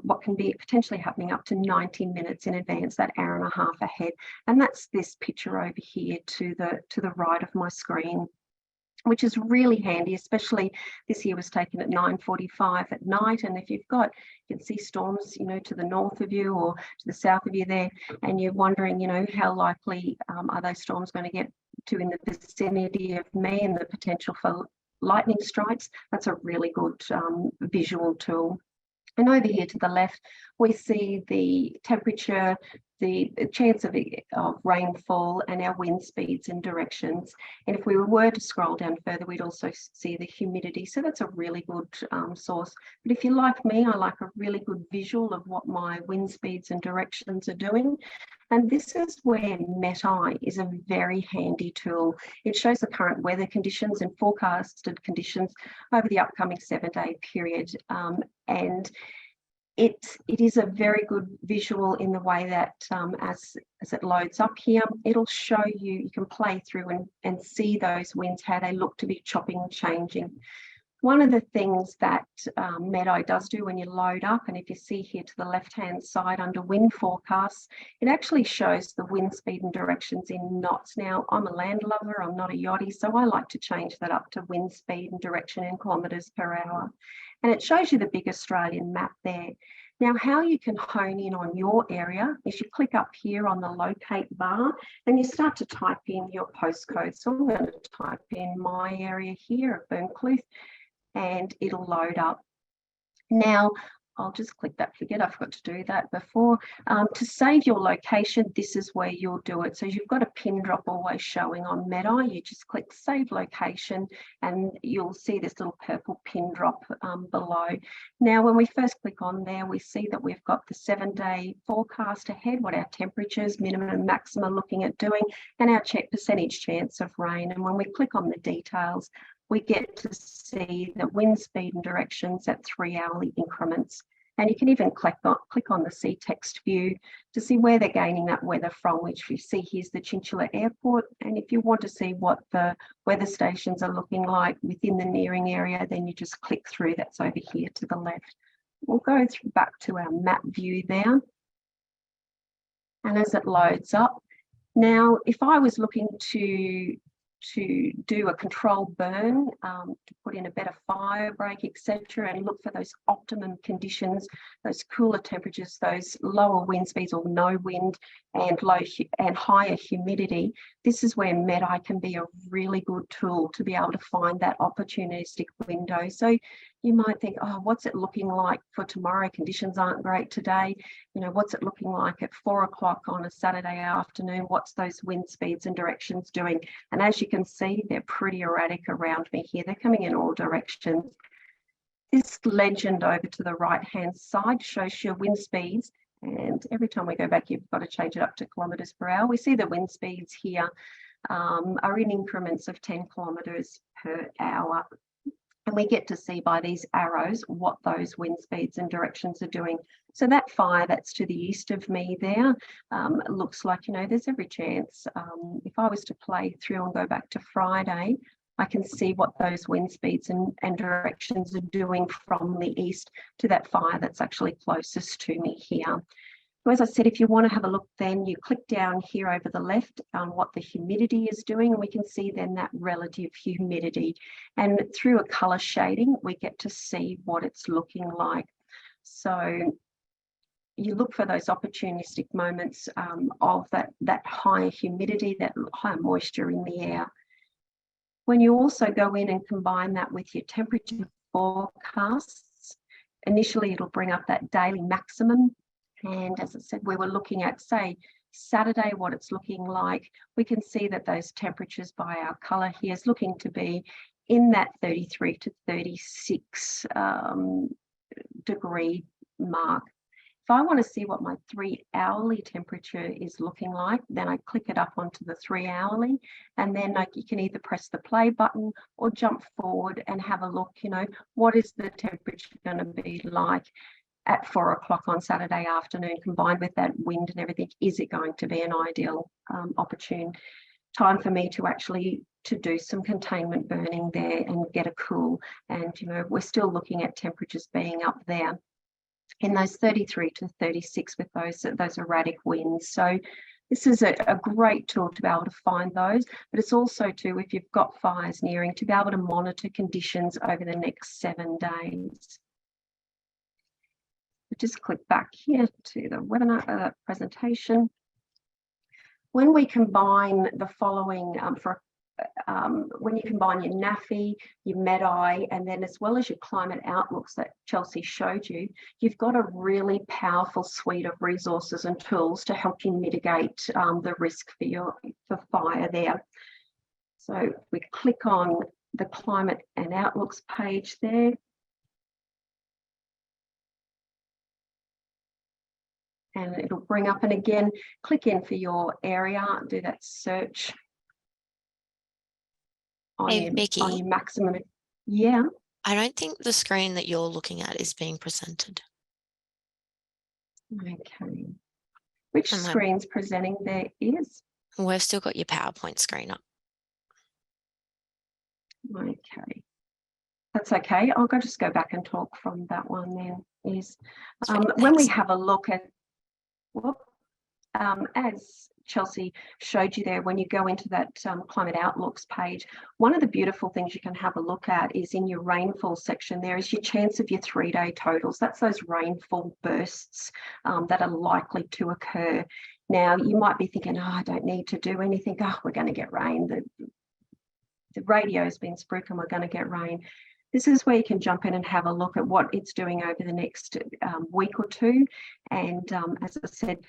what can be potentially happening up to 90 minutes in advance, that hour and a half ahead. And that's this picture over here to the right of my screen, which is really handy, especially this year was taken at 9:45 at night. And if you can see storms, to the north of you or to the south of you there, and you're wondering, how likely are those storms going to get to in the vicinity of me and the potential for lightning strikes, that's a really good visual tool. And over here to the left, we see the temperature, the chance of rainfall, and our wind speeds and directions. And if we were to scroll down further, we'd also see the humidity. So that's a really good source. But if you're like me, I like a really good visual of what my wind speeds and directions are doing. And this is where METI is a very handy tool. It shows the current weather conditions and forecasted conditions over the upcoming 7-day period. And it is a very good visual in the way that as it loads up here, it'll show you can play through and see those winds, how they look to be chopping and changing. One of the things that METI does do when you load up, and if you see here to the left-hand side under wind forecasts, it actually shows the wind speed and directions in knots. Now, I'm a land lover, I'm not a yachty, so I like to change that up to wind speed and direction in kilometres per hour. And it shows you the big Australian map there. Now, how you can hone in on your area is you click up here on the locate bar and you start to type in your postcode. So I'm going to type in my area here at Burncliffe, and it'll load up. Now, I'll just click that, I forgot to do that before. To save your location, this is where you'll do it. So you've got a pin drop always showing on METI. You just click save location and you'll see this little purple pin drop below. Now, when we first click on there, we see that we've got the 7-day forecast ahead, what our temperatures, minimum and maximum, are looking at doing, and our percentage chance of rain. And when we click on the details, we get to see the wind speed and directions at 3-hourly increments. And you can even click on the see text view to see where they're gaining that weather from, which you see here's the Chinchilla Airport. And if you want to see what the weather stations are looking like within the nearing area, then you just click through. That's over here to the left. We'll go back to our map view there. And as it loads up, now if I was looking to to do a controlled burn, to put in a better fire break, etc., and look for those optimum conditions, those cooler temperatures, those lower wind speeds or no wind, and higher humidity. This is where MEDI can be a really good tool to be able to find that opportunistic window. So you might think, oh, what's it looking like for tomorrow? Conditions aren't great today. You know, what's it looking like at 4 o'clock on a Saturday afternoon? What's those wind speeds and directions doing? And as you can see, they're pretty erratic around me here. They're coming in all directions. This legend over to the right-hand side shows your wind speeds. And every time we go back, you've got to change it up to kilometres per hour. We see the wind speeds here are in increments of 10 kilometres per hour. And we get to see by these arrows what those wind speeds and directions are doing. So that fire that's to the east of me there looks like, you know, there's every chance. If I was to play through and go back to Friday, I can see what those wind speeds and directions are doing from the east to that fire that's actually closest to me here. So as I said, if you want to have a look, then you click down here over the left on what the humidity is doing, and we can see then that relative humidity. And through a colour shading, we get to see what it's looking like. So you look for those opportunistic moments of that higher humidity, that higher moisture in the air. When you also go in and combine that with your temperature forecasts, initially it'll bring up that daily maximum. And as I said, we were looking at, say, Saturday, what it's looking like. We can see that those temperatures by our colour here is looking to be in that 33 to 36 degree mark. If I want to see what my 3 hourly temperature is looking like, then I click it up onto the 3 hourly, and then you can either press the play button or jump forward and have a look, you know, what is the temperature going to be like at 4 o'clock on Saturday afternoon, combined with that wind and everything. Is it going to be an ideal opportune time for me to actually do some containment burning there and get a cool? And, you know, we're still looking at temperatures being up there in those 33 to 36 with those erratic winds. So this is a great tool to be able to find those, but it's also too, if you've got fires nearing, to be able to monitor conditions over the next 7 days. Just click back here to the webinar presentation. When we combine the following when you combine your NAFI, your MEDI, and then as well as your climate outlooks that Chelsea showed you, you've got a really powerful suite of resources and tools to help you mitigate the risk for fire there. So if we click on the climate and outlooks page there, and it'll bring up, and again, click in for your area, do that search on, Hey, Vicky, on your maximum. Yeah. I don't think the screen that you're looking at is being presented. Okay. Which screen's presenting there is? We've still got your PowerPoint screen up. Okay. That's okay. I'll just go back and talk from that one then. Is when we have a look at, as Chelsea showed you there, when you go into that climate outlooks page, one of the beautiful things you can have a look at is in your rainfall section. There is your chance of your 3-day totals. That's those rainfall bursts that are likely to occur. Now, you might be thinking, oh, I don't need to do anything. Oh, we're going to get rain. The radio's been spruiking, we're going to get rain. This is where you can jump in and have a look at what it's doing over the next week or two. And as I said,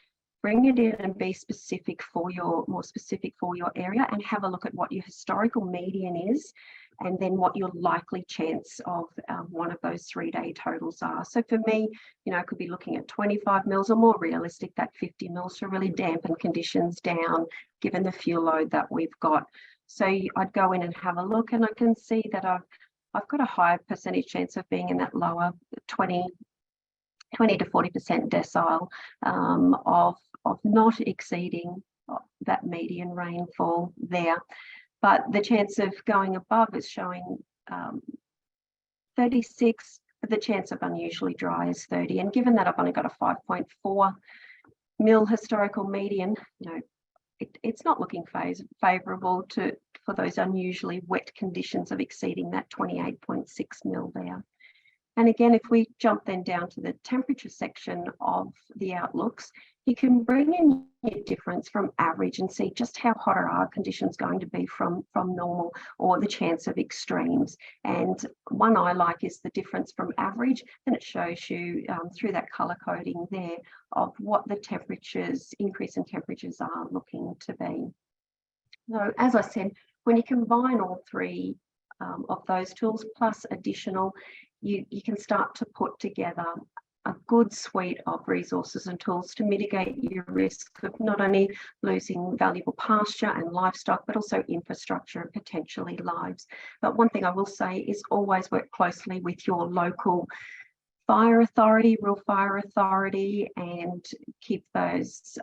bring it in and be specific for more specific for your area, and have a look at what your historical median is, and then what your likely chance of one of those 3-day totals are. So for me, you know, I could be looking at 25 mils, or more realistic, that 50 mils, to really dampen conditions down, given the fuel load that we've got. So I'd go in and have a look, and I can see that I've got a higher percentage chance of being in that lower 20 to 40% decile of not exceeding that median rainfall there. But the chance of going above is showing 36, but the chance of unusually dry is 30. And given that I've only got a 5.4 mil historical median, you know, it's not looking favourable for those unusually wet conditions of exceeding that 28.6 mil there. And again, if we jump then down to the temperature section of the outlooks, you can bring in your difference from average and see just how hot are our conditions going to be from normal, or the chance of extremes. And one I like is the difference from average, and it shows you through that colour coding there of what the temperatures, increase in temperatures are looking to be. So as I said, when you combine all three of those tools plus additional, you can start to put together a good suite of resources and tools to mitigate your risk of not only losing valuable pasture and livestock, but also infrastructure and potentially lives. But one thing I will say is always work closely with your local fire authority, rural fire authority, and keep those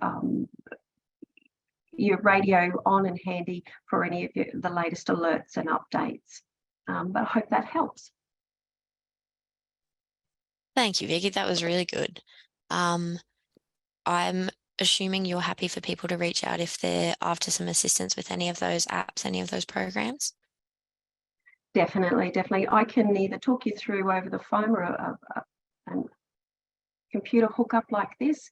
your radio on and handy for any of the latest alerts and updates. But I hope that helps. Thank you, Vicky. That was really good. I'm assuming you're happy for people to reach out if they're after some assistance with any of those apps, any of those programs? Definitely. I can either talk you through over the phone or a computer hookup like this,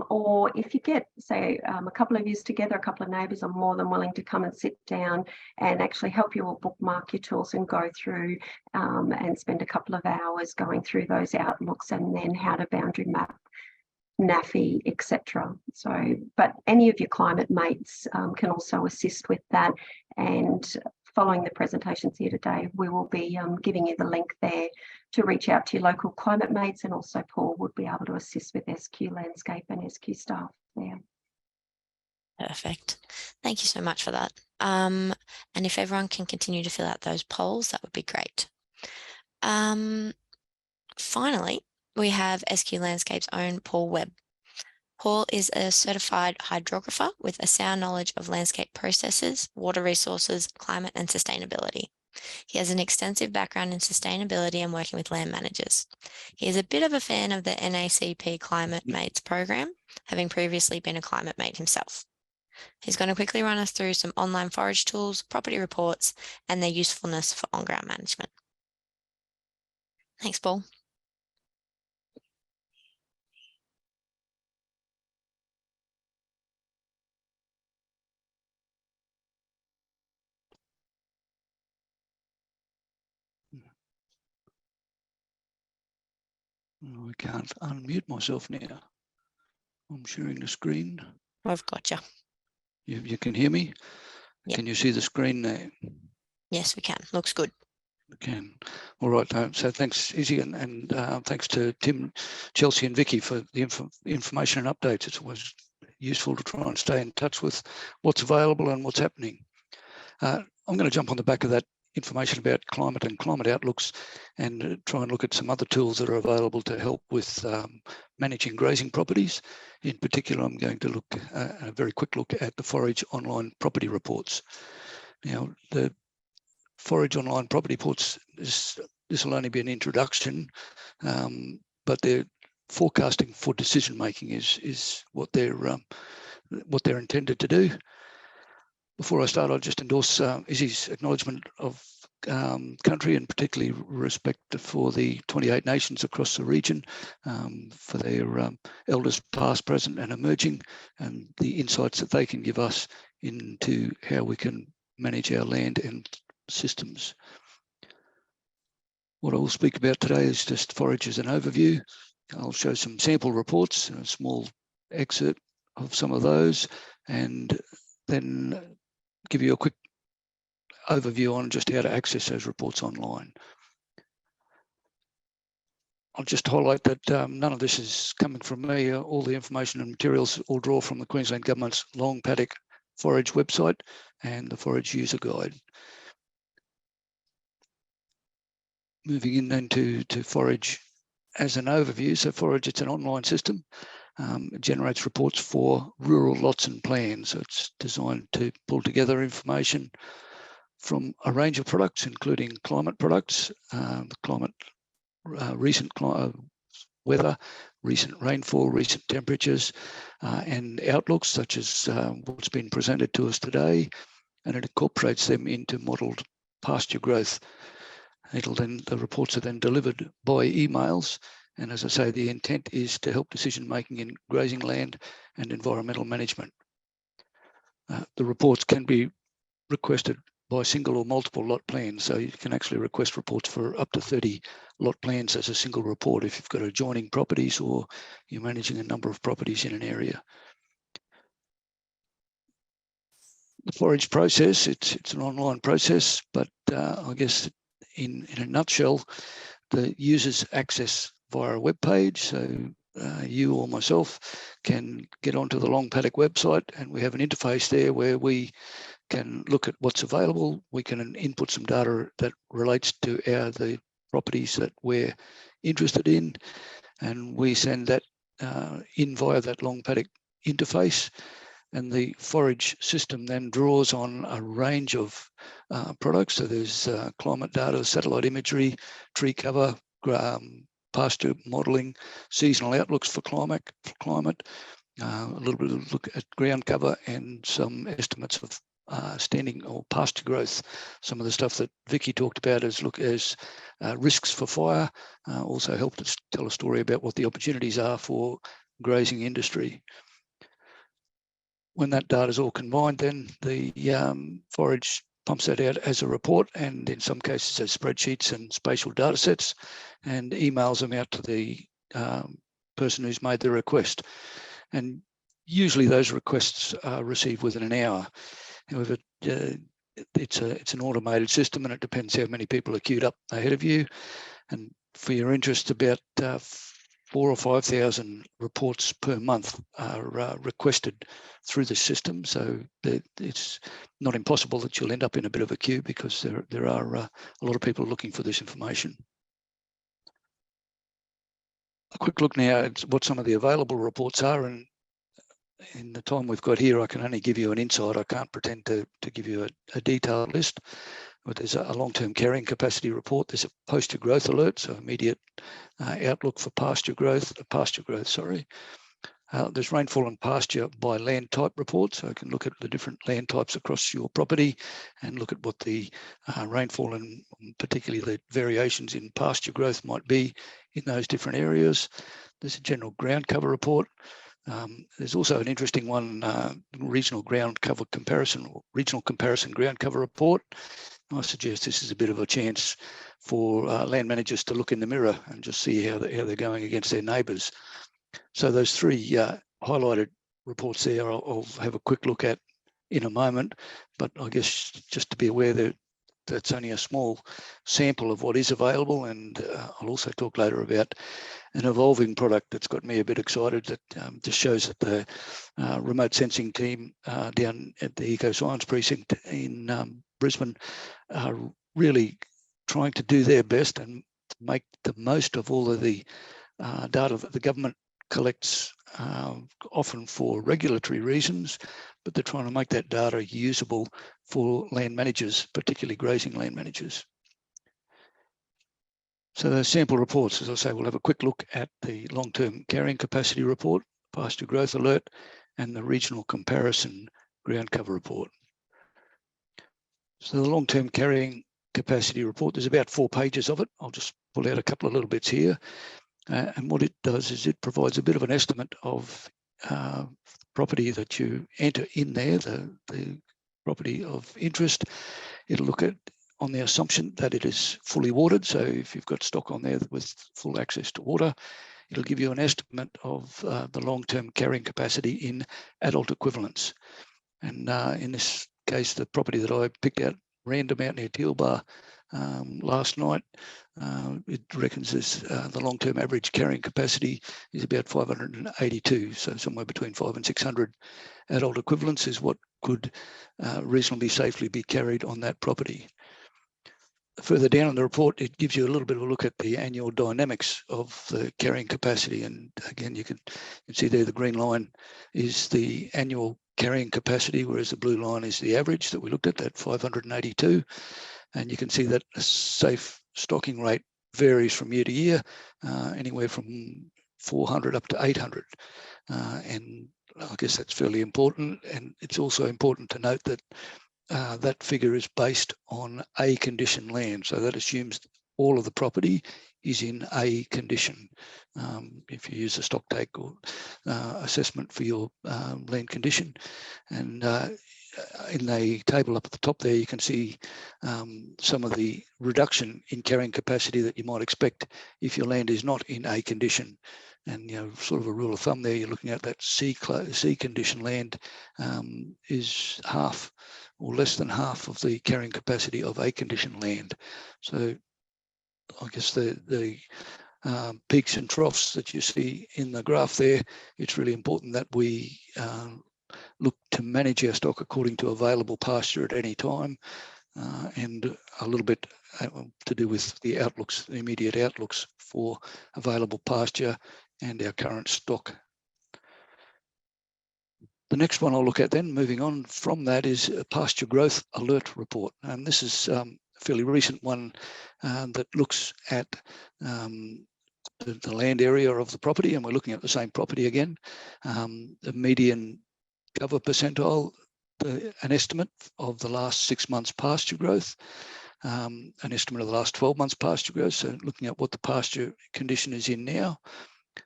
or if you get, say, a couple of yous together, a couple of neighbours, I'm more than willing to come and sit down and actually help you all bookmark your tools and go through and spend a couple of hours going through those outlooks and then how to boundary map, NAFI, etc. So, but any of your climate mates can also assist with that. And following the presentations here today, we will be giving you the link there to reach out to your local climate mates, and also Paul would be able to assist with SQ Landscape and SQ staff there. Perfect. Thank you so much for that. And if everyone can continue to fill out those polls, that would be great. Finally, we have SQ Landscape's own Paul Webb. Paul is a certified hydrographer with a sound knowledge of landscape processes, water resources, climate and sustainability. He has an extensive background in sustainability and working with land managers. He is a bit of a fan of the NACP Climate Mates program, having previously been a climate mate himself. He's going to quickly run us through some online forage tools, property reports, and their usefulness for on-ground management. Thanks, Paul. I can't unmute myself now. I'm sharing the screen. I've got you. You can hear me? Yep. Can you see the screen there? Yes, we can. Looks good. We can. All right. So thanks, Izzy, and thanks to Tim, Chelsea and Vicky for the information and updates. It's always useful to try and stay in touch with what's available and what's happening. I'm going to jump on the back of that information about climate and climate outlooks and try and look at some other tools that are available to help with managing grazing properties. In particular, I'm going to look a very quick look at the Forage online property reports. Now, the Forage online property reports, this will only be an introduction, but they're forecasting for decision making is what they're intended to do. Before I start, I'll just endorse Izzy's acknowledgement of country, and particularly respect for the 28 nations across the region, for their elders past, present and emerging, and the insights that they can give us into how we can manage our land and systems. What I will speak about today is just forage as an overview. I'll show some sample reports, a small excerpt of some of those, and then give you a quick overview on just how to access those reports online. I'll just highlight that none of this is coming from me. All the information and materials all draw from the Queensland Government's Long Paddock Forage website and the Forage User Guide. Moving in then to forage as an overview. So forage, it's an online system. It generates reports for rural lots and plans. So it's designed to pull together information from a range of products, including climate products, the climate recent weather, recent rainfall, recent temperatures, and outlooks such as what's been presented to us today, and it incorporates them into modelled pasture growth. The reports are then delivered by emails, and as I say, the intent is to help decision making in grazing land and environmental management. The reports can be requested by single or multiple lot plans, so you can actually request reports for up to 30 lot plans as a single report if you've got adjoining properties or you're managing a number of properties in an area. The forage process, it's an online process, but I guess in a nutshell, the users access via a web page. So you or myself can get onto the Long Paddock website, and we have an interface there where we can look at what's available. We can input some data that relates to the properties that we're interested in, and we send that in via that Long Paddock interface. And the forage system then draws on a range of products. So there's climate data, satellite imagery, tree cover, pasture modelling, seasonal outlooks for climate, a little bit of look at ground cover, and some estimates of standing or pasture growth. Some of the stuff that Vicky talked about as risks for fire also helped us tell a story about what the opportunities are for grazing industry. When that data is all combined, then the forage pumps that out as a report, and in some cases as spreadsheets and spatial data sets, and emails them out to the person who's made the request. And usually those requests are received within an hour. However, it's an automated system, and it depends how many people are queued up ahead of you. And for your interest, about 4,000 or 5,000 reports per month are requested through the system. So it's not impossible that you'll end up in a bit of a queue, because there are a lot of people looking for this information. A quick look now at what some of the available reports are, and in the time we've got here, I can only give you an insight. I can't pretend to give you a detailed list. But there's a long-term carrying capacity report. There's a pasture growth alert, so immediate outlook for pasture growth. There's rainfall and pasture by land type report, so I can look at the different land types across your property and look at what the rainfall and particularly the variations in pasture growth might be in those different areas. There's a general ground cover report. There's also an interesting one, regional ground cover comparison, or regional comparison ground cover report. I suggest this is a bit of a chance for land managers to look in the mirror and just see how they're going against their neighbours. So those three highlighted reports there, I'll have a quick look at in a moment, but I guess just to be aware that that's only a small sample of what is available, and I'll also talk later about an evolving product that's got me a bit excited, that just shows that the remote sensing team down at the Eco-Science Precinct in Brisbane are really trying to do their best and make the most of all of the data that the government collects, often for regulatory reasons, but they're trying to make that data usable for land managers, particularly grazing land managers. So those sample reports, as I say, we'll have a quick look at the long-term carrying capacity report, pasture growth alert, and the regional comparison ground cover report. So the long-term carrying capacity report, there's about 4 pages of it. I'll just pull out a couple of little bits here. And what it does is it provides a bit of an estimate of property that you enter in there, the property of interest. It'll look at on the assumption that it is fully watered. So if you've got stock on there with full access to water, it'll give you an estimate of the long-term carrying capacity in adult equivalents. And in this case, the property that I picked out random out near Tealbar last night, it reckons the long-term average carrying capacity is about 582, so somewhere between 500 and 600 adult equivalents is what could reasonably safely be carried on that property. Further down in the report, it gives you a little bit of a look at the annual dynamics of the carrying capacity. And again, you can see there the green line is the annual carrying capacity, whereas the blue line is the average that we looked at, that 582. And you can see that a safe stocking rate varies from year to year, anywhere from 400 up to 800. And I guess that's fairly important. And it's also important to note that that figure is based on A condition land. So that assumes all of the property is in A condition. If you use a stock take or assessment for your land condition. And in the table up at the top there, you can see some of the reduction in carrying capacity that you might expect if your land is not in A condition. And, you know, sort of a rule of thumb there, you're looking at that C condition land is half or less than half of the carrying capacity of A condition land. So I guess the peaks and troughs that you see in the graph there, it's really important that we look to manage our stock according to available pasture at any time, and a little bit to do with the outlooks, the immediate outlooks for available pasture and our current stock. The next one I'll look at then, moving on from that, is a pasture growth alert report. And this is a fairly recent one that looks at the land area of the property, and we're looking at the same property again. The median cover percentile, an estimate of the last 6 months pasture growth, an estimate of the last 12 months pasture growth. So looking at what the pasture condition is in now,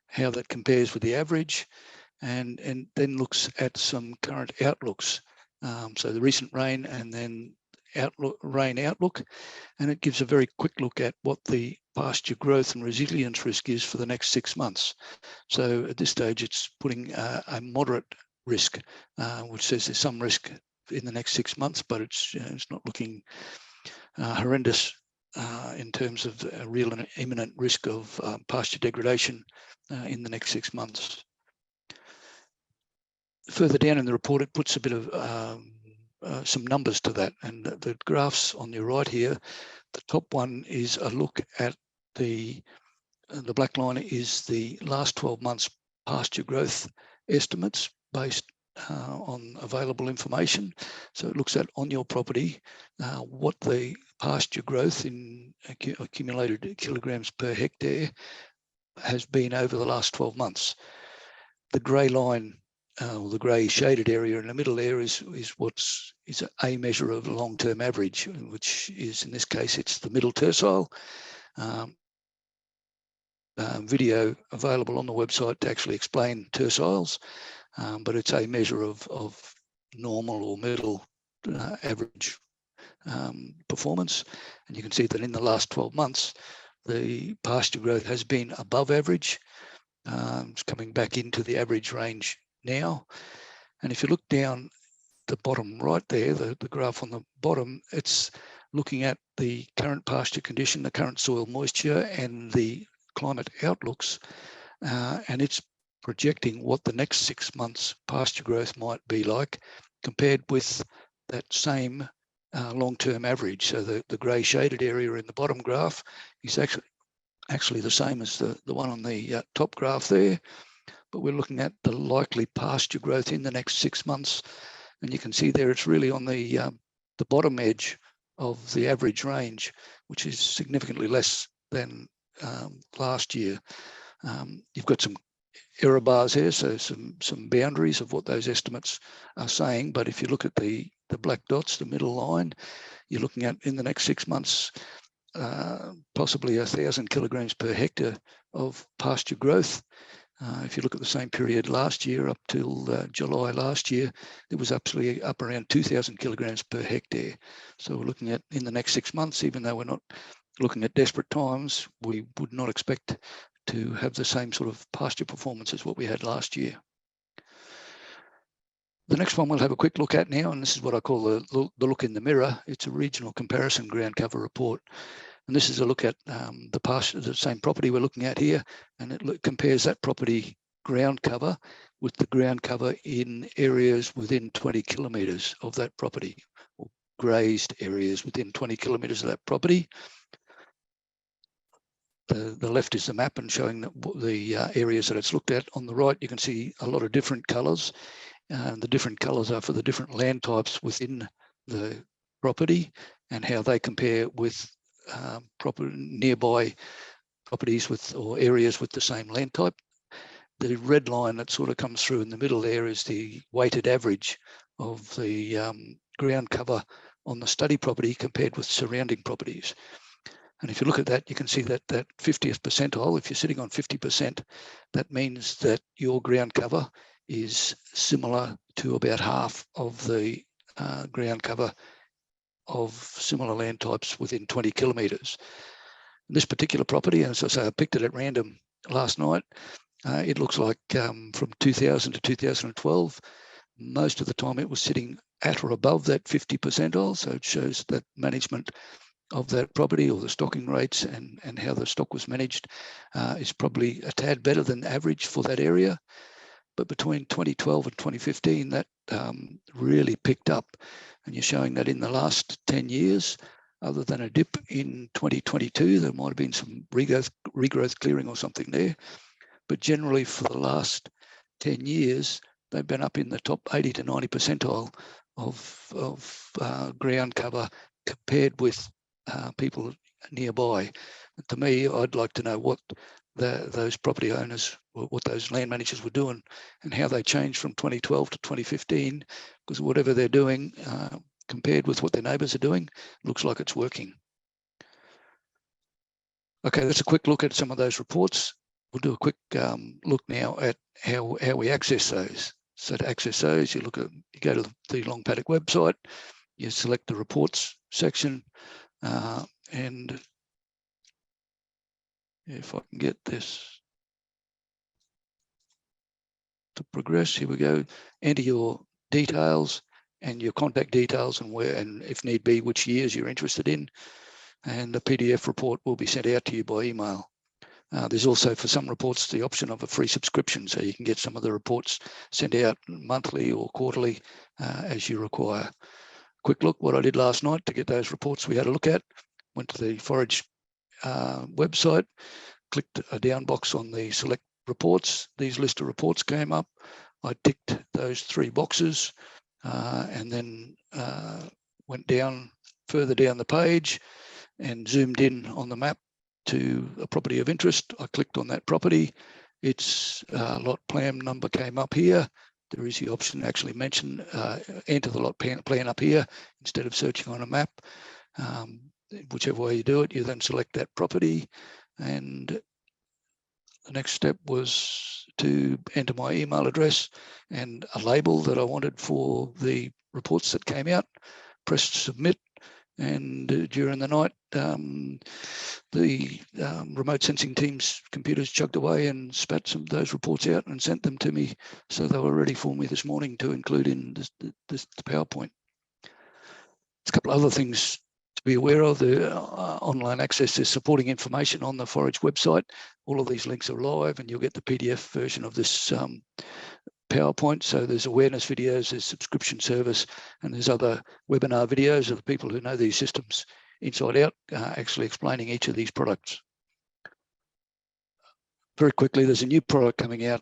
how that compares with the average, and then looks at some current outlooks. So the recent rain and then rain outlook, and it gives a very quick look at what the pasture growth and resilience risk is for the next 6 months. So at this stage, it's putting a moderate risk, which says there's some risk in the next 6 months, but it's not looking horrendous in terms of a real and imminent risk of pasture degradation in the next 6 months. Further down in the report, it puts a bit of some numbers to that, and the graphs on your right here, the top one is a look at the black line is the last 12 months pasture growth estimates based on available information. So it looks at on your property what the pasture growth in accumulated kilograms per hectare has been over the last 12 months. The grey line, or the grey shaded area in the middle there is a measure of long-term average, which is, in this case, it's the middle tercile. Video available on the website to actually explain terciles, but it's a measure of normal or middle average performance. And you can see that in the last 12 months, the pasture growth has been above average. It's coming back into the average range now. And if you look down the bottom right there, the graph on the bottom, it's looking at the current pasture condition, the current soil moisture, and the climate outlooks, and it's projecting what the next 6 months pasture growth might be like compared with that same long-term average. So the grey shaded area in the bottom graph is actually the same as the one on the top graph there, but we're looking at the likely pasture growth in the next 6 months, and you can see there it's really on the bottom edge of the average range, which is significantly less than last year. You've got some error bars here, so some boundaries of what those estimates are saying. But if you look at the black dots, the middle line, you're looking at in the next 6 months, possibly 1,000 kilograms per hectare of pasture growth. If you look at the same period last year, up till July last year, it was absolutely up around 2,000 kilograms per hectare. So we're looking at in the next 6 months, even though we're not looking at desperate times, we would not expect to have the same sort of pasture performance as what we had last year. The next one we'll have a quick look at now, and this is what I call the look in the mirror. It's a regional comparison ground cover report. And this is a look at the same property we're looking at here, and it compares that property ground cover with the ground cover in areas within 20 kilometres of that property, or grazed areas within 20 kilometres of that property. The left is the map and showing the areas that it's looked at. On the right, you can see a lot of different colours. The different colours are for the different land types within the property and how they compare with nearby properties or areas with the same land type. the red line that sort of comes through in the middle there is the weighted average of the ground cover on the study property compared with surrounding properties. And if you look at that, you can see that that 50th percentile, if you're sitting on 50%, that means that your ground cover is similar to about half of the ground cover of similar land types within 20 kilometres. This particular property, as I say, I picked it at random last night. It looks like from 2000 to 2012, most of the time it was sitting at or above that 50 percentile. So it shows that management of that property, or the stocking rates and how the stock was managed, is probably a tad better than average for that area. But between 2012 and 2015, that really picked up. And you're showing that in the last 10 years, other than a dip in 2022, there might have been some regrowth clearing or something there. But generally for the last 10 years, they've been up in the top 80 to 90 percentile of ground cover compared with people nearby. And to me, I'd like to know what those property owners, what those land managers were doing and how they changed from 2012 to 2015, because whatever they're doing compared with what their neighbours are doing, looks like it's working. Okay, that's a quick look at some of those reports. We'll do a quick look now at how we access those. So to access those, you go to the Long Paddock website, you select the reports section, and if I can get this to progress, here we go. Enter your details and your contact details and where, and if need be, which years you're interested in, and the PDF report will be sent out to you by email. There's also, for some reports, the option of a free subscription, so you can get some of the reports sent out monthly or quarterly as you require. Quick look, what I did last night to get those reports we had a look at, went to the Forage website, clicked a down box on the select reports. These list of reports came up. I ticked those 3 boxes and then went down further down the page and zoomed in on the map to a property of interest. I clicked on that property. Its lot plan number came up here. There is the option to actually mention, enter the lot plan up here instead of searching on a map. Whichever way you do it, you then select that property. And the next step was to enter my email address and a label that I wanted for the reports that came out. Pressed submit. And during the night, the remote sensing team's computers chugged away and spat some of those reports out and sent them to me. So they were ready for me this morning to include in the PowerPoint. There's a couple of other things to be aware of. The online access is supporting information on the Forage website. All of these links are live and you'll get the PDF version of this PowerPoint. So there's awareness videos, there's subscription service, and there's other webinar videos of people who know these systems inside out, actually explaining each of these products. Very quickly, there's a new product coming out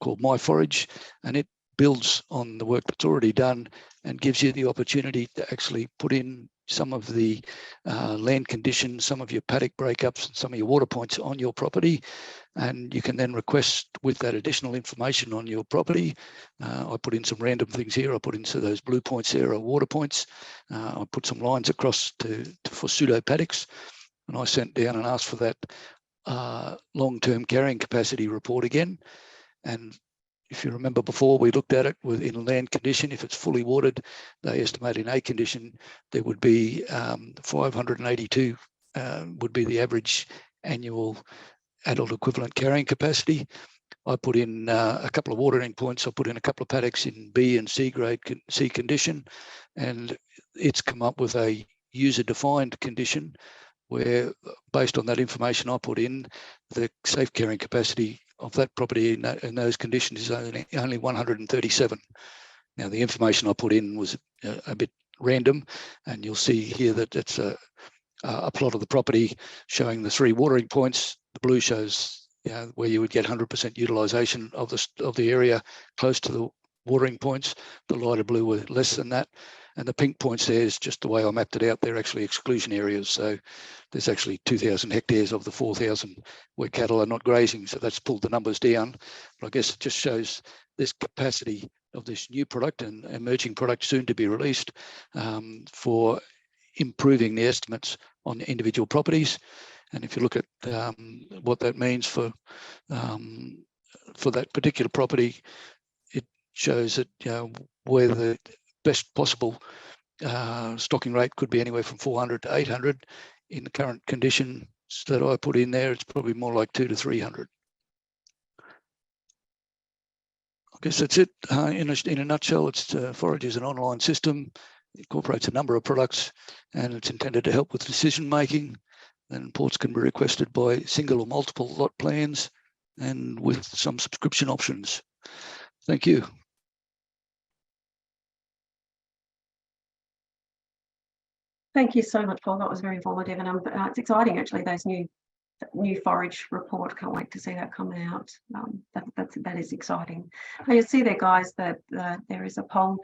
called My Forage, and it builds on the work that's already done and gives you the opportunity to actually put in some of the land conditions, some of your paddock breakups, and some of your water points on your property. And you can then request with that additional information on your property. I put in some random things here. I put in so those blue points there are water points. I put some lines across for pseudo paddocks. And I sent down and asked for that long-term carrying capacity report again. And if you remember before, we looked at it in land condition. If it's fully watered, they estimate in A condition, there would be 582 would be the average annual adult equivalent carrying capacity. I put in a couple of watering points. I put in a couple of paddocks in B and C grade C condition, and it's come up with a user-defined condition where, based on that information I put in, the safe carrying capacity of that property in those conditions is only 137. Now, the information I put in was a bit random, and you'll see here that it's a plot of the property showing the 3 watering points. The blue shows where you would get 100% utilisation of the area close to the watering points. The lighter blue were less than that, And the pink points there is just the way I mapped it out. They're actually exclusion areas. So there's actually 2,000 hectares of the 4,000 where cattle are not grazing. So that's pulled the numbers down. But I guess it just shows this capacity of this new product and emerging product soon to be released for improving the estimates on individual properties. And if you look at what that means for that particular property, it shows that where the best possible stocking rate could be anywhere from 400 to 800. In the current conditions that I put in there, it's probably more like 200 to 300. I guess that's it. In a nutshell, it's Forage is an online system. It incorporates a number of products, and it's intended to help with decision making. And reports can be requested by single or multiple lot plans, and with some subscription options. Thank you. Thank you so much, Paul. That was very informative, and it's exciting actually. Those new forage report. Can't wait to see that come out. That is exciting. You see there, guys, that there is a poll.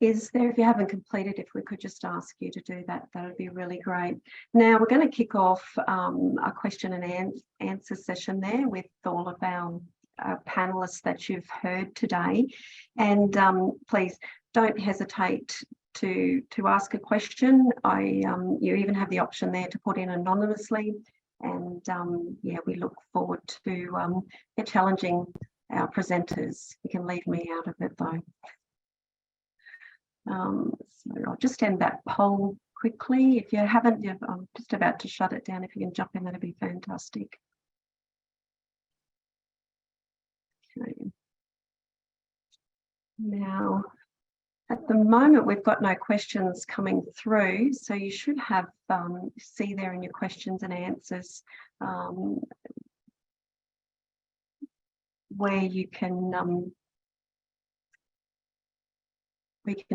Is there, if you haven't completed, if we could just ask you to do that, that would be really great. Now we're going to kick off a question and answer session there with all of our panelists that you've heard today. And please don't hesitate to ask a question. You even have the option there to put in anonymously. And yeah, we look forward to challenging our presenters. You can leave me out of it though. So I'll just end that poll quickly. If you haven't, I'm just about to shut it down. If you can jump in, that'd be fantastic. Okay. Now, at the moment, we've got no questions coming through, so you should have see there in your questions and answers where you can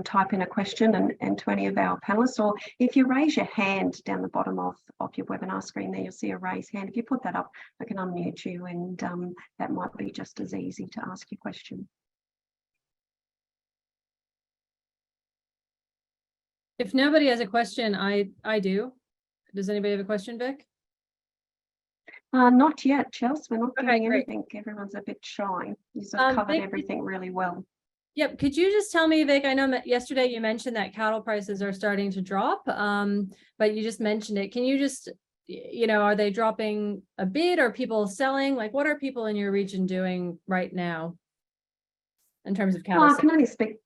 type in a question and to any of our panelists, or if you raise your hand down the bottom of your webinar screen there, you'll see a raised hand. If you put that up, I can unmute you, and that might be just as easy to ask your question. If nobody has a question, I do. Does anybody have a question, Vic? Not yet, Chelsea. We're not Okay, getting great. everything. Everyone's a bit shy. You've covered Vic, everything really well. Yep. Could you just tell me, Vic, I know that yesterday you mentioned that cattle prices are starting to drop, but you just mentioned it. Can you just, are they dropping a bit? Are people selling? Like, what are people in your region doing right now in terms of cattle? I can only speak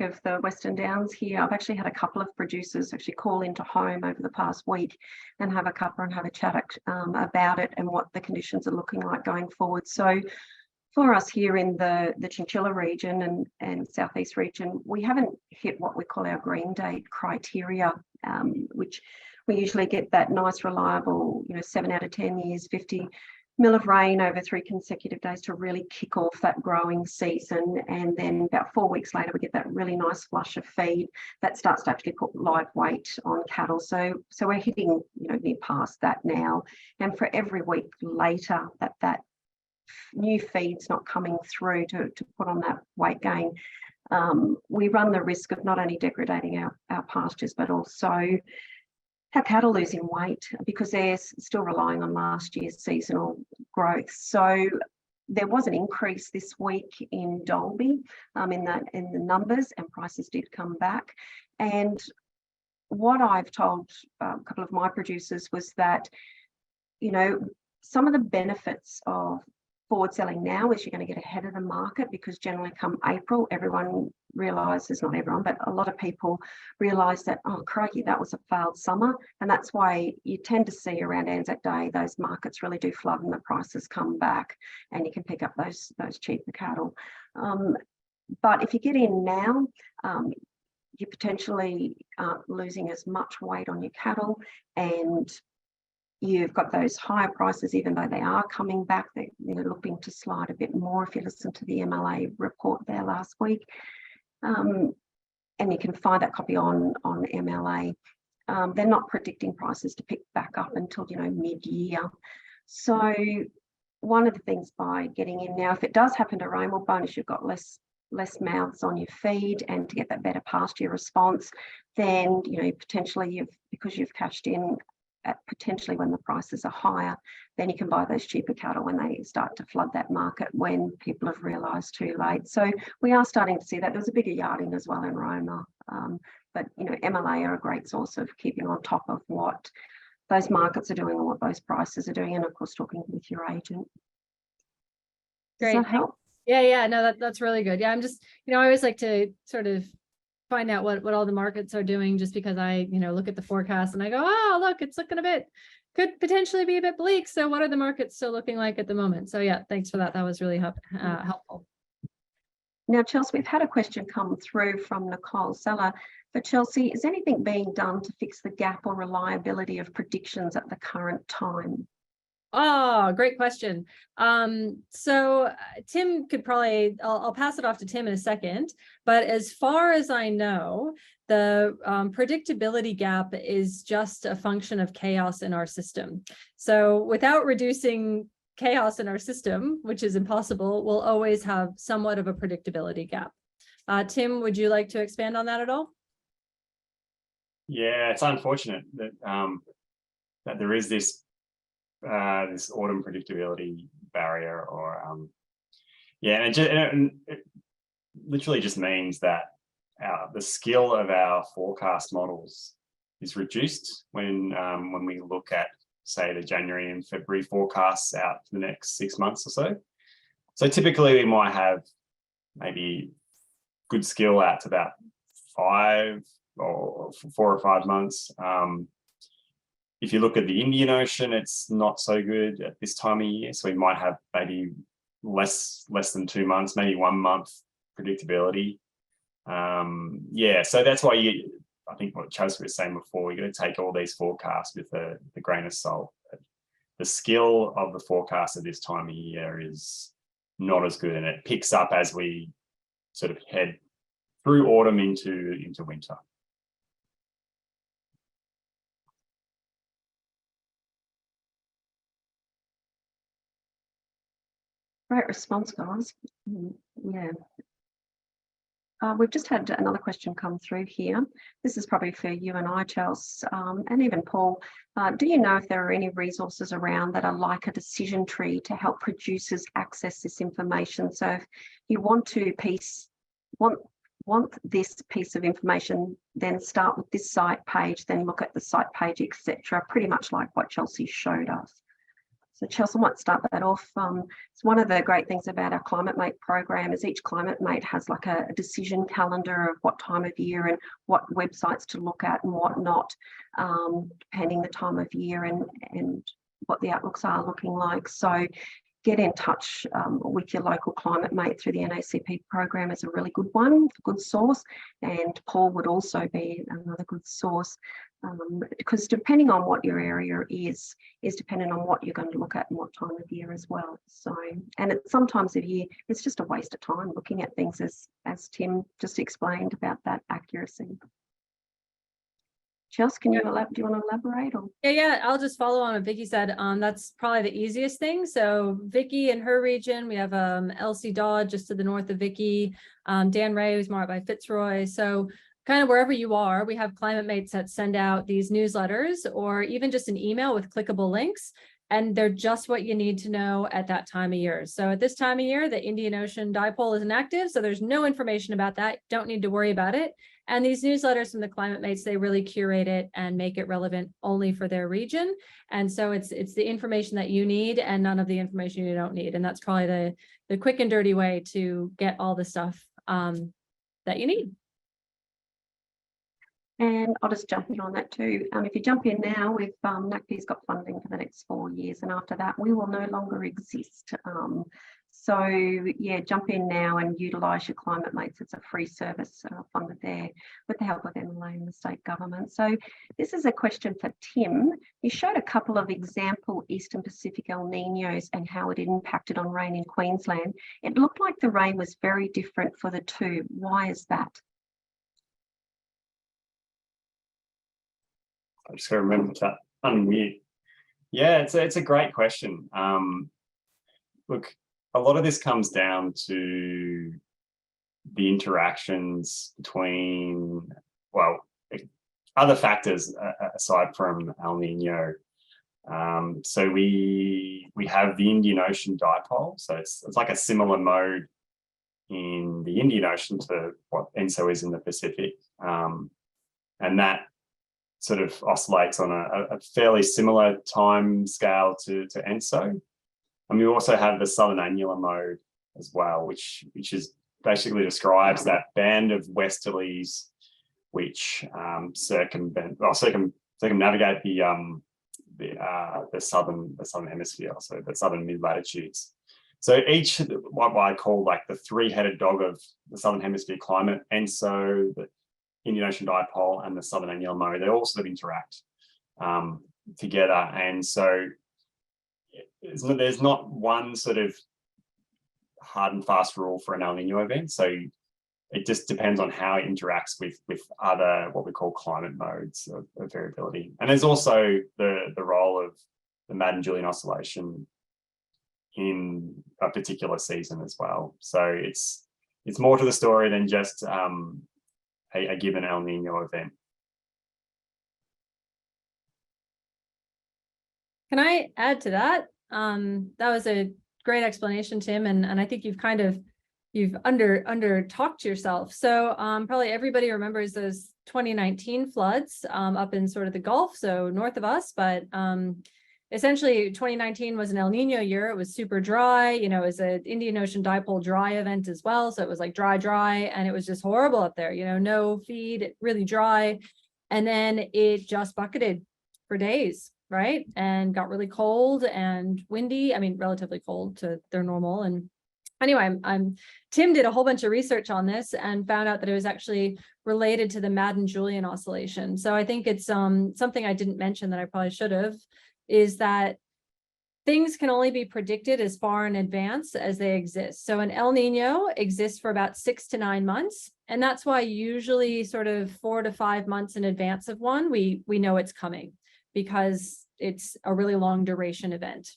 of the Western Downs here. I've actually had a couple of producers actually call into home over the past week and have a cuppa and have a chat about it and what the conditions are looking like going forward. So for us here in the Chinchilla region and Southeast region, we haven't hit what we call our green date criteria, which we usually get that nice reliable, 7 out of 10 years, 50 mil of rain over 3 consecutive days to really kick off that growing season. And then about 4 weeks later, we get that really nice flush of feed that starts to actually put live weight on cattle. So we're hitting, near past that now. And for every week later that new feed's not coming through to put on that weight gain, we run the risk of not only degrading our pastures, but also our cattle losing weight because they're still relying on last year's seasonal growth. So there was an increase this week in Dalby in the numbers, and prices did come back. And what I've told a couple of my producers was that, some of the benefits of forward selling now is you're going to get ahead of the market, because generally come April, everyone realises, not everyone, but a lot of people realise that, oh crikey, that was a failed summer. And that's why you tend to see around Anzac Day, those markets really do flood and the prices come back and you can pick up those cheaper cattle. But if you get in now, you potentially aren't losing as much weight on your cattle, and you've got those higher prices, even though they are coming back. They're looking to slide a bit more if you listen to the MLA report there last week. And you can find that copy on MLA. They're not predicting prices to pick back up until, mid-year. So one of the things by getting in now, if it does happen to rain, well, bonus, you've got less less mouths on your feed and to get that better pasture response, then potentially because you've cashed in at potentially when the prices are higher, then you can buy those cheaper cattle when they start to flood that market when people have realised too late. So we are starting to see that. There's a bigger yarding as well in Roma, but MLA are a great source of keeping on top of what those markets are doing and what those prices are doing, and of course talking with your agent. Does Great. that help? Yeah, no, that's really good. Yeah, I'm just, I always like to sort of find out what all the markets are doing, just because I, look at the forecast and I go, oh, look, it's looking could potentially be a bit bleak. So what are the markets still looking like at the moment? So yeah, thanks for that. That was really helpful. Now, Chelsea, we've had a question come through from Nicole Seller. For Chelsea, is anything being done to fix the gap or reliability of predictions at the current time? Oh, great question. So Tim could probably, I'll pass it off to Tim in a second, but as far as I know, the predictability gap is just a function of chaos in our system. So without reducing chaos in our system, which is impossible, we'll always have somewhat of a predictability gap. Tim, would you like to expand on that at all? Yeah, it's unfortunate that that there is this this autumn predictability barrier, or and it literally just means that the skill of our forecast models is reduced when we look at, say, the January and February forecasts out for the next 6 months or so. So typically we might have maybe good skill out to about 5 or 4 or 5 months. If you look at the Indian Ocean, it's not so good at this time of year. So we might have maybe less than 2 months, maybe 1 month predictability. So that's why I think what Chelsea was saying before, we're going to take all these forecasts with a grain of salt. The skill of the forecast at this time of year is not as good, and it picks up as we sort of head through autumn into winter. Great response, guys. Yeah. We've just had another question come through here. This is probably for you and I, Chelsea, and even Paul. Do you know if there are any resources around that are like a decision tree to help producers access this information? So if you want this piece of information, then start with this site page, then look at the site page, etc. Pretty much like what Chelsea showed us. So Chelsea might start that off. It's one of the great things about our Climate Mate program is each Climate Mate has like a decision calendar of what time of year and what websites to look at and what not, depending the time of year and what the outlooks are looking like. So get in touch with your local Climate Mate through the NACP program is a really good one, a good source. And Paul would also be another good source. Because depending on what your area is dependent on what you're going to look at and what time of year as well. So, and it's sometimes of year, it's just a waste of time looking at things as Tim just explained about that accuracy. Chelsea, do you want to elaborate? Or? Yeah, I'll just follow on what Vicky said. That's probably the easiest thing. So Vicky in her region, we have Elsie Dodd just to the north of Vicky, Dan Ray, who's more out by Fitzroy. So kind of wherever you are, we have Climate Mates that send out these newsletters or even just an email with clickable links. And they're just what you need to know at that time of year. So at this time of year, the Indian Ocean dipole isn't active. So there's no information about that. Don't need to worry about it. And these newsletters from the Climate Mates, they really curate it and make it relevant only for their region. And so it's the information that you need and none of the information you don't need. And that's probably the quick and dirty way to get all the stuff that you need. And I'll just jump in on that too. If you jump in now, with NACP's got funding for the next 4 years, and after that, we will no longer exist. So yeah, jump in now and utilise your Climate Mates. It's a free service funded there with the help of MLA and the state government. So this is a question for Tim. You showed a couple of example Eastern Pacific El Ninos and how it impacted on rain in Queensland. It looked like the rain was very different for the two. Why is that? I just got to remember to unmute. Yeah, it's a great question. Look, a lot of this comes down to the interactions between, well, other factors aside from El Nino. So we have the Indian Ocean dipole. So it's like a similar mode in the Indian Ocean to what ENSO is in the Pacific. And that sort of oscillates on a fairly similar time scale to ENSO. And we also have the Southern Annular mode as well, which is basically describes that band of westerlies which circumnavigate the southern hemisphere, so the southern mid latitudes. So each, what I call like the three-headed dog of the southern hemisphere climate, ENSO, the Indian Ocean dipole, and the Southern Annular mode, they all sort of interact together. And so there's not one sort of hard and fast rule for an El Nino event. So it just depends on how it interacts with other, what we call climate modes of variability. And there's also the role of the Madden-Julian oscillation in a particular season as well. So it's more to the story than just a given El Nino event. Can I add to that? That was a great explanation, Tim, and I think you've under talked yourself. So probably everybody remembers those 2019 floods up in sort of the Gulf, so north of us, but essentially 2019 was an El Nino year. It was super dry, you know, it was an Indian Ocean dipole dry event as well. So it was like dry, and it was just horrible up there, you know, no feed, really dry. And then it just bucketed for days, right? And got really cold and windy. I mean, relatively cold to their normal. And anyway, Tim did a whole bunch of research on this and found out that it was actually related to the Madden-Julian oscillation. So I think it's something I didn't mention that I probably should have, is that things can only be predicted as far in advance as they exist. So an El Nino exists for about 6 to 9 months. And that's why usually sort of 4 to 5 months in advance of one, we know it's coming, because it's a really long duration event.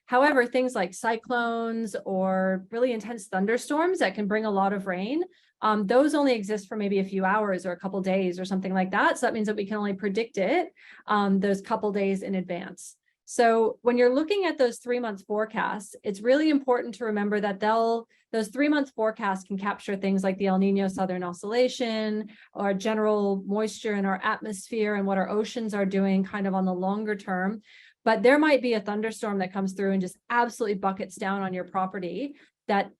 However, things like cyclones or really intense thunderstorms that can bring a lot of rain, those only exist for maybe a few hours or a couple days or something like that. So that means that we can only predict it those couple days in advance. So when you're looking at those 3-month forecasts, it's really important to remember that those 3-month forecasts can capture things like the El Nino Southern Oscillation, or general moisture in our atmosphere and what our oceans are doing kind of on the longer term. But there might be a thunderstorm that comes through and just absolutely buckets down on your property that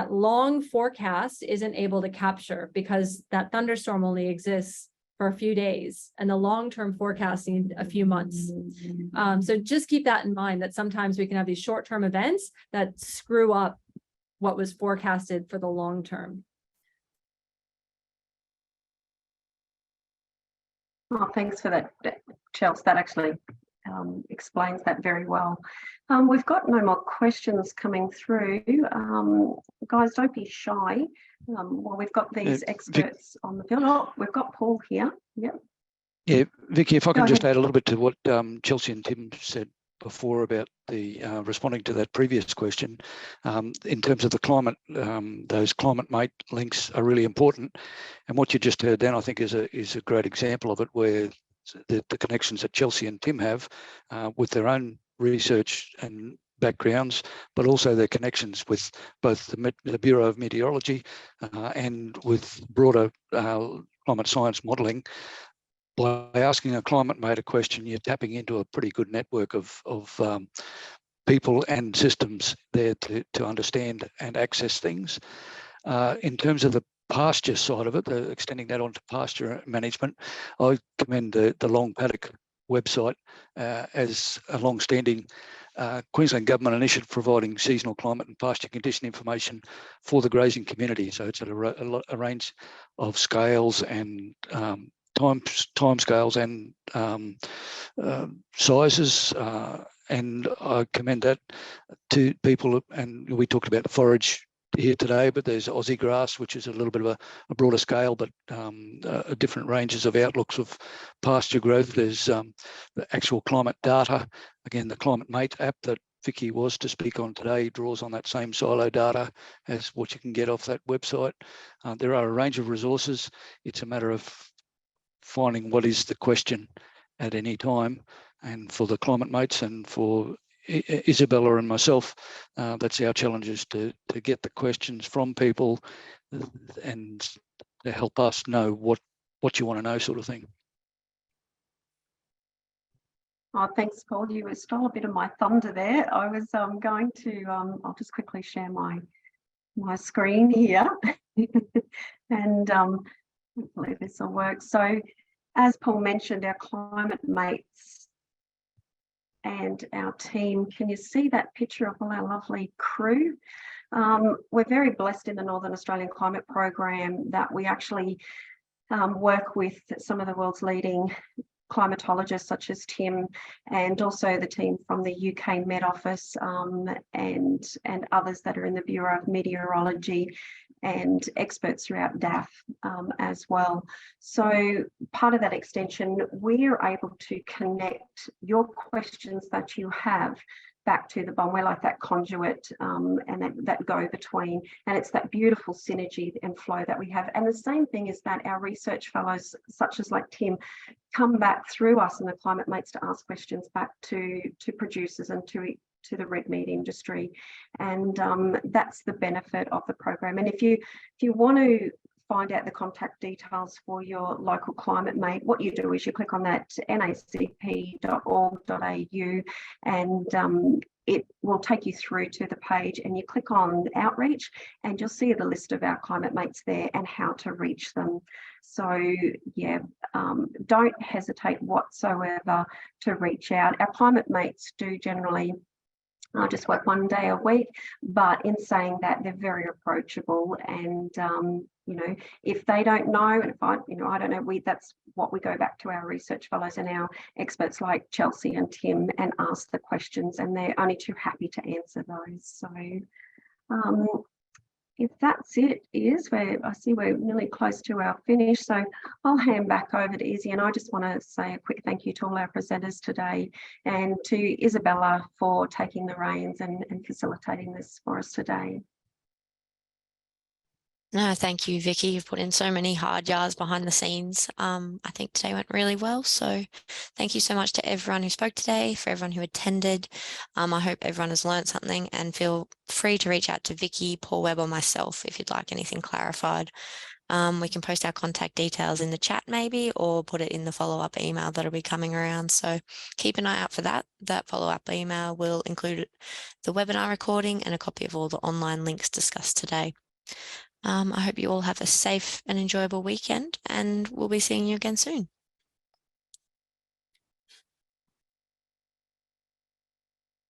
long forecast isn't able to capture, because that thunderstorm only exists for a few days and the long-term forecasting a few months. So just keep that in mind, that sometimes we can have these short-term events that screw up what was forecasted for the long term. Oh, thanks for that, Chelsea. That actually explains that very well. We've got no more questions coming through. Guys, don't be shy. Well, we've got these experts on the field. Oh, we've got Paul here. Yep. Yeah, Vicky, if I Go can just ahead. add a little bit to what Chelsea and Tim said before about the responding to that previous question. In terms of the climate, those climate mate links are really important. And what you just heard then, I think, is a great example of it, where the connections that Chelsea and Tim have with their own research and backgrounds, but also their connections with both the Bureau of Meteorology and with broader climate science modelling. By asking a climate mate a question, you're tapping into a pretty good network of people and systems there to understand and access things. In terms of the pasture side of it, extending that onto pasture management, I commend the Long Paddock website as a long-standing Queensland Government initiative providing seasonal climate and pasture condition information for the grazing community. So it's at a range of scales and time scales and sizes, and I commend that to people. And we talked about the forage here today, but there's Aussie grass, which is a little bit of a broader scale, but different ranges of outlooks of pasture growth. There's the actual climate data, again, the Climate Mate app that Vicky was to speak on today draws on that same silo data as what you can get off that website. There are a range of resources. It's a matter of finding what is the question at any time. And for the climate mates and for Isabella and myself, that's our challenge, is to get the questions from people and to help us know what you want to know, sort of thing. Oh, thanks, Paul. You stole a bit of my thunder there. I was going to, I'll just quickly share my screen here. And hopefully this will work. So as Paul mentioned, our climate mates and our team, can you see that picture of all our lovely crew? We're very blessed in the Northern Australian Climate Program that we actually work with some of the world's leading climatologists such as Tim, and also the team from the UK Met Office, and others that are in the Bureau of Meteorology, and experts throughout DAF as well. So part of that extension, we're able to connect your questions that you have back to the BOM. We're like that conduit and that go-between, and it's that beautiful synergy and flow that we have. And the same thing is that our research fellows, such as like Tim, come back through us and the climate mates to ask questions back to producers and to the red meat industry. And that's the benefit of the program. And if you want to find out the contact details for your local climate mate, what you do is you click on that nacp.org.au, and it will take you through to the page, and you click on outreach and you'll see the list of our climate mates there and how to reach them. So yeah, don't hesitate whatsoever to reach out. Our climate mates do generally just work one day a week, but in saying that, they're very approachable, and you know, if they don't know, and if I don't know, that's what we go back to our research fellows and our experts like Chelsea and Tim and ask the questions, and they're only too happy to answer those. So if that's it, I see we're nearly close to our finish, so I'll hand back over to Izzy, and I just want to say a quick thank you to all our presenters today, and to Isabella for taking the reins and facilitating this for us today. No, thank you, Vicky. You've put in so many hard yards behind the scenes. I think today went really well. So thank you so much to everyone who spoke today, for everyone who attended. I hope everyone has learned something, and feel free to reach out to Vicky, Paul Webb, or myself if you'd like anything clarified. We can post our contact details in the chat maybe, or put it in the follow-up email that'll be coming around. So keep an eye out for that. That follow-up email will include the webinar recording and a copy of all the online links discussed today. I hope you all have a safe and enjoyable weekend, and we'll be seeing you again soon.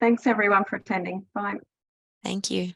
Thanks everyone for attending. Bye. Thank you.